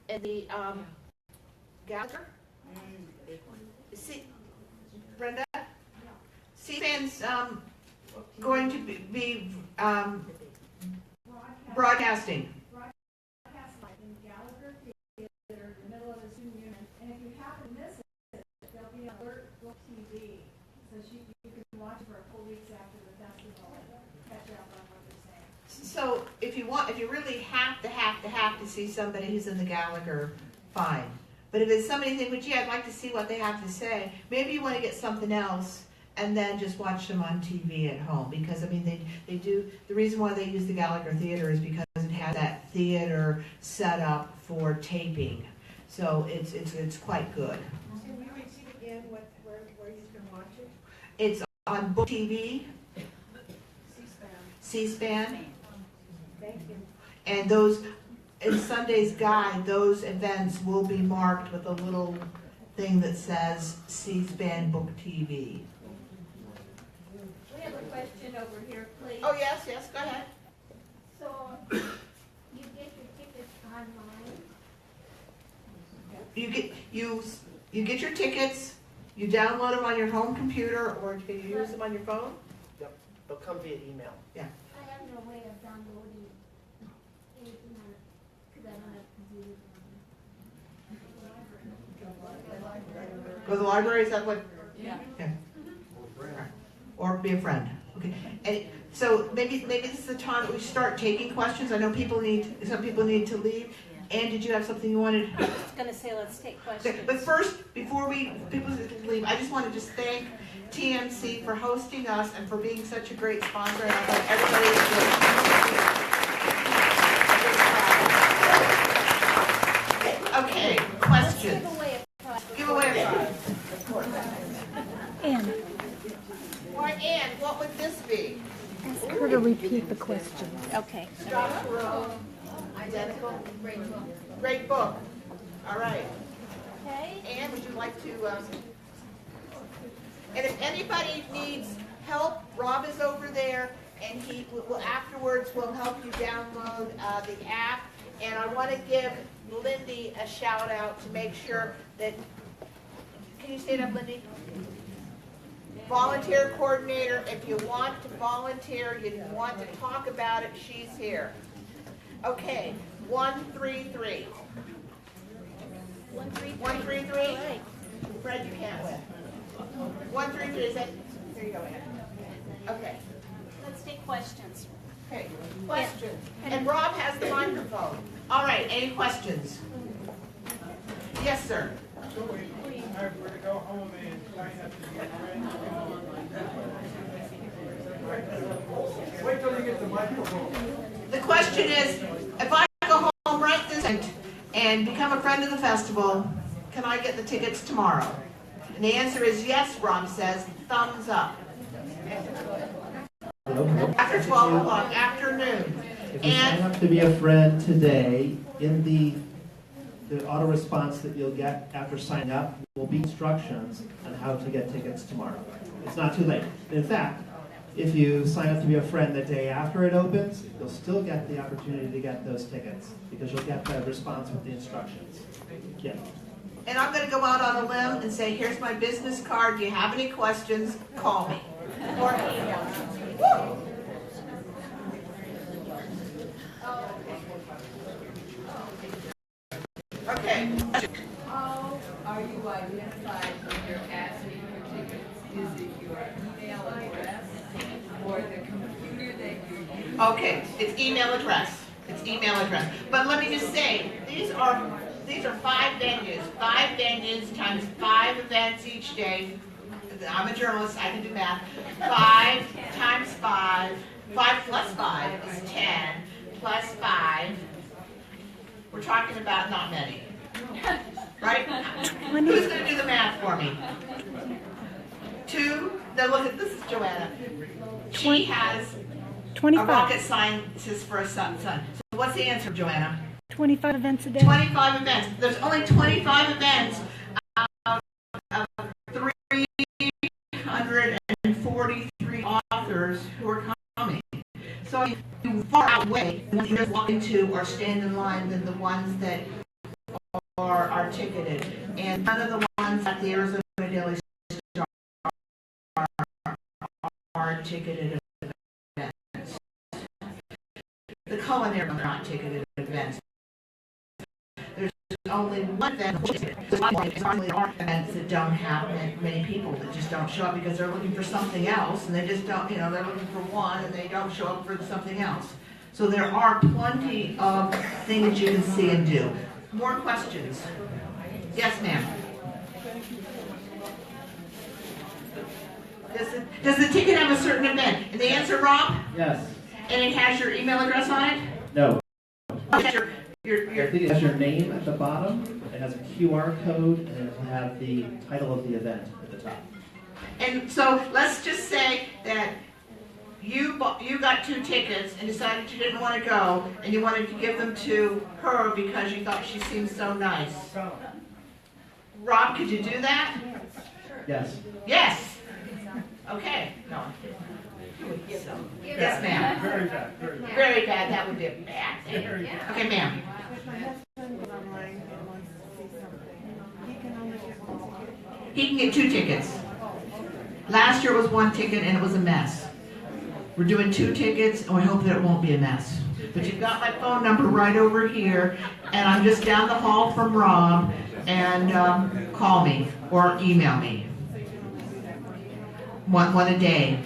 and the Gallagher. See, Brenda, C-SPAN's going to be broadcasting. In Gallagher Theater, in the middle of the student union, and if you happen to miss it, they'll be on Alert Book TV, so you can watch it for a couple weeks after the festival and catch up on what they're saying. So if you really have to see somebody who's in the Gallagher, fine. But if it's somebody think, gee, I'd like to see what they have to say, maybe you want to get something else and then just watch them on TV at home. Because, I mean, they do, the reason why they use the Gallagher Theater is because it has that theater set up for taping. So it's quite good. Can you repeat again where you can watch it? It's on Book TV, C-SPAN. C-SPAN, Thank you. and those, in Sunday's guide, those events will be marked with a little thing that says C-SPAN Book TV. We have a question over here, please. Oh, yes, go ahead. So, you get your tickets online? You get your tickets, you download them on your home computer, or can you use them on your phone? Yep, they'll come via email. I have no way of downloading anything on Go to the library, is that what? Yeah. Okay. Or be a friend. Okay. And so maybe this is the time that we start taking questions. I know some people need to leave. Ann, did you have something you wanted? I was gonna say, let's take questions. But first, before people leave, I just want to just thank TMC for hosting us and for being such a great sponsor. And I hope everybody is doing. Okay, questions. Give away a prize. Anne, Why, Ann, what would this be? ask her to repeat the question. Okay. Identical. Great book. All right. Okay. Ann, would you like to? And if anybody needs help, Rob is over there, and he will afterwards will help you download the app. And I want to give Lindy a shout out to make sure that. Can you stand up, Lindy? Volunteer coordinator. If you want to volunteer, you want to talk about it, she's here. Okay, 133. 133. Right. Fred, you can't win. 133, is that? There you go, Ann. Okay. Let's take questions. Okay, questions. And Rob has the microphone. All right, any questions? Yes, sir. So we're to go home and sign up to be a friend. Wait till you get the microphone. The question is, if I go home right this second and become a friend of the festival, can I get the tickets tomorrow? And the answer is yes, Rob says, thumbs up. After 12 o'clock, afternoon. If you sign up to be a friend today, in the auto response that you'll get after signing up will be instructions on how to get tickets tomorrow. It's not too late. In fact, if you sign up to be a friend the day after it opens, you'll still get the opportunity to get those tickets because you'll get the response with the instructions. Yeah. And I'm going to go out on a limb and say, here's my business card. Do you have any questions? Call me. Or email me. Woo! Okay. How are you identified when you're asking for tickets? Is it your email address or the computer that you're using? Okay, it's email address. It's email address. But let me just say, these are 5 venues. 5 venues times 5 events each day. I'm a journalist, I can do math. 5 times 5, 5 plus 5 is 10, plus 5. We're talking about not many. Right? Who's going to do the math for me? 2? Now look at this is Joanna. She has a 25. rocket scientist for a son. So what's the answer, Joanna? 25 events a day. 25 events. There's only 25 events out of 343 authors who are coming. So you far outweigh the ones you just walk into or stand in line than the ones that are ticketed. And none of the ones at the Arizona Daily Star are ticketed events. The culinary are not ticketed events. There's only one event. There are events that don't have many people that just don't show up because they're looking for something else, and they just don't, they're looking for one and they don't show up for something else. So there are plenty of things you can see and do. More questions? Yes, ma'am. Does the ticket have a certain event? And the answer, Rob? Yes. And it has your email address on it? No. Your I think it has your name at the bottom, it has a QR code, and it'll have the title of the event at the top. And so let's just say that you got 2 tickets and decided you didn't want to go, and you wanted to give them to her because you thought she seemed so nice. Rob, could you do that? Yes. Yes. Okay. No. Yes, ma'am. Very bad, very bad. Very bad. That would be a bad thing. Okay, ma'am. He can get 2 tickets. Last year was 1 ticket and it was a mess. We're doing 2 tickets and we hope that it won't be a mess. But you've got my phone number right over here, and I'm just down the hall from Rob. and call me or email me. One a day.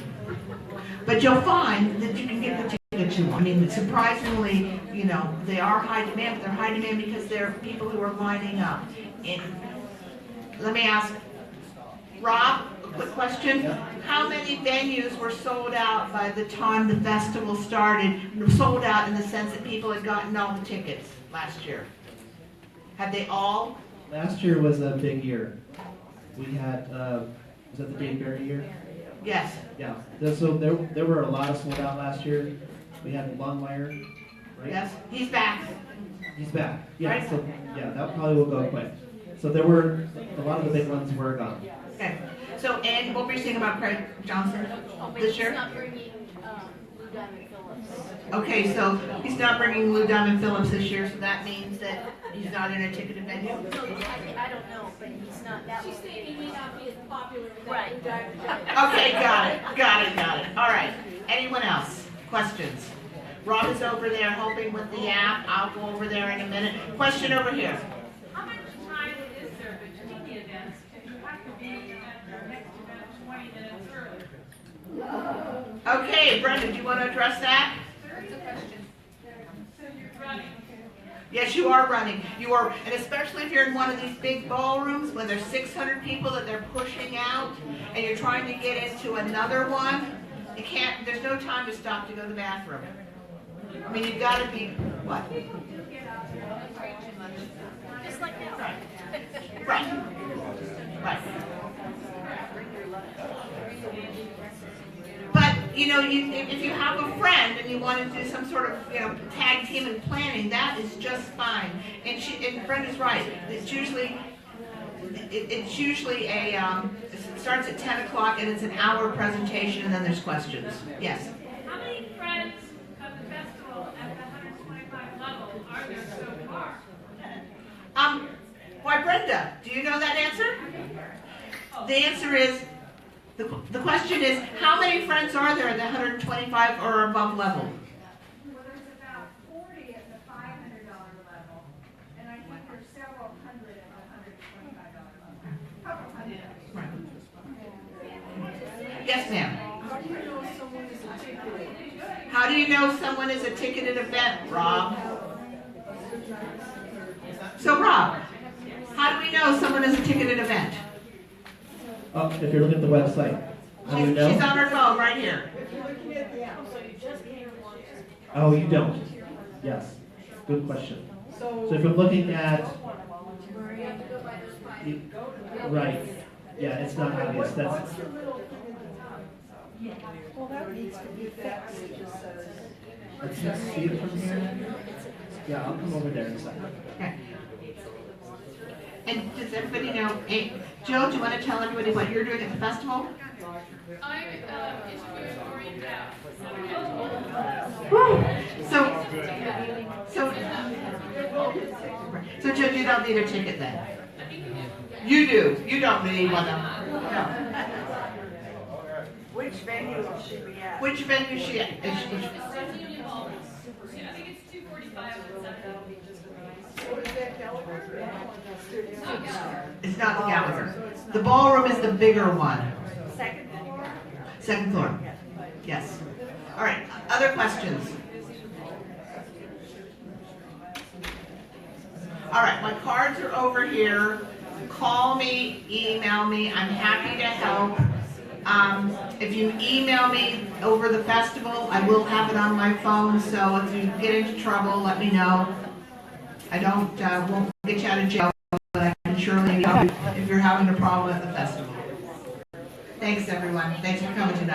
But you'll find that you can get the tickets you want. I mean, surprisingly, you know, they are high demand, but they're high demand because they're people who are lining up. And let me ask, Rob, a quick question. How many venues were sold out by the time the festival started? Sold out in the sense that people had gotten all the tickets last year? Had they all? Last year was a big year. We had, was that the Dave Barry year? Yes. Yeah. So there were a lot of sold out last year. We had Longmire, right? Yes. He's back. He's back. Yeah. Right. So yeah, that probably will go quick. So there were a lot of the big ones were gone. Okay. So, and what were you saying about Craig Johnson this year? Not bringing Lou Diamond Phillips. Okay, so he's not bringing Lou Diamond Phillips this year, so that means that he's not in a ticketed venue? No, I don't know, but he's not that. She's saying he may not be as popular with that Lou Diamond Phillips. Okay, got it. All right. Anyone else? Questions? Rob is over there helping with the app. I'll go over there in a minute. Question over here. How much time is there between the events? If you have to be at the next event 20 minutes early? Okay, Brenda, do you want to address that? So you're running. Yes, you are running. You are, and especially if you're in one of these big ballrooms when there's 600 people that they're pushing out, and you're trying to get into another one. You can't. There's no time to stop to go to the bathroom. I mean, you've got to be what? Just like now. Right. But you know, if you have a friend and you want to do some sort of tag team and planning, that is just fine. And Brenda's right. It's usually a it starts at 10 o'clock and it's an hour presentation and then there's questions. Yes. How many friends of the festival at the 125 level are there so far? Why, Brenda? Do you know that answer? The answer is. The question is, how many friends are there at the 125 or above level? Well, there's about 40 at the $500 level, and I think there's several hundred at the $125 level. Couple hundred. Yes, ma'am. How do you know someone is a ticketed? How do you know someone is a ticketed event, Rob? So, Rob, how do we know someone is a ticketed event? Oh, if you're looking at the website, how do you know? She's on her phone right here. Oh, you don't? Yes. Good question. So if you're looking at... Right. Yeah, it's not obvious. That's... Well, that needs to be fixed. It just says. Let's just see it from here. Yeah, I'll come over there in a second. Okay. And does everybody know, hey, Joe, do you want to tell everybody what you're doing at the festival? I'm interviewing Maureen now. So Joe, you don't need a ticket then? You do. You don't need one. No. Which venue will she be at? Which venue is she at? I think it's 245 and 7. What is that, Gallagher? It's not the Gallagher. The ballroom is the bigger one. Second floor? Second floor. Yes. All right. Other questions? All right. My cards are over here. Call me, email me. I'm happy to help. If you email me over the festival, I will have it on my phone. So if you get into trouble, let me know. I won't get you out of jail, but I can surely help you if you're having a problem at the festival. Thanks, everyone. Thanks for coming tonight.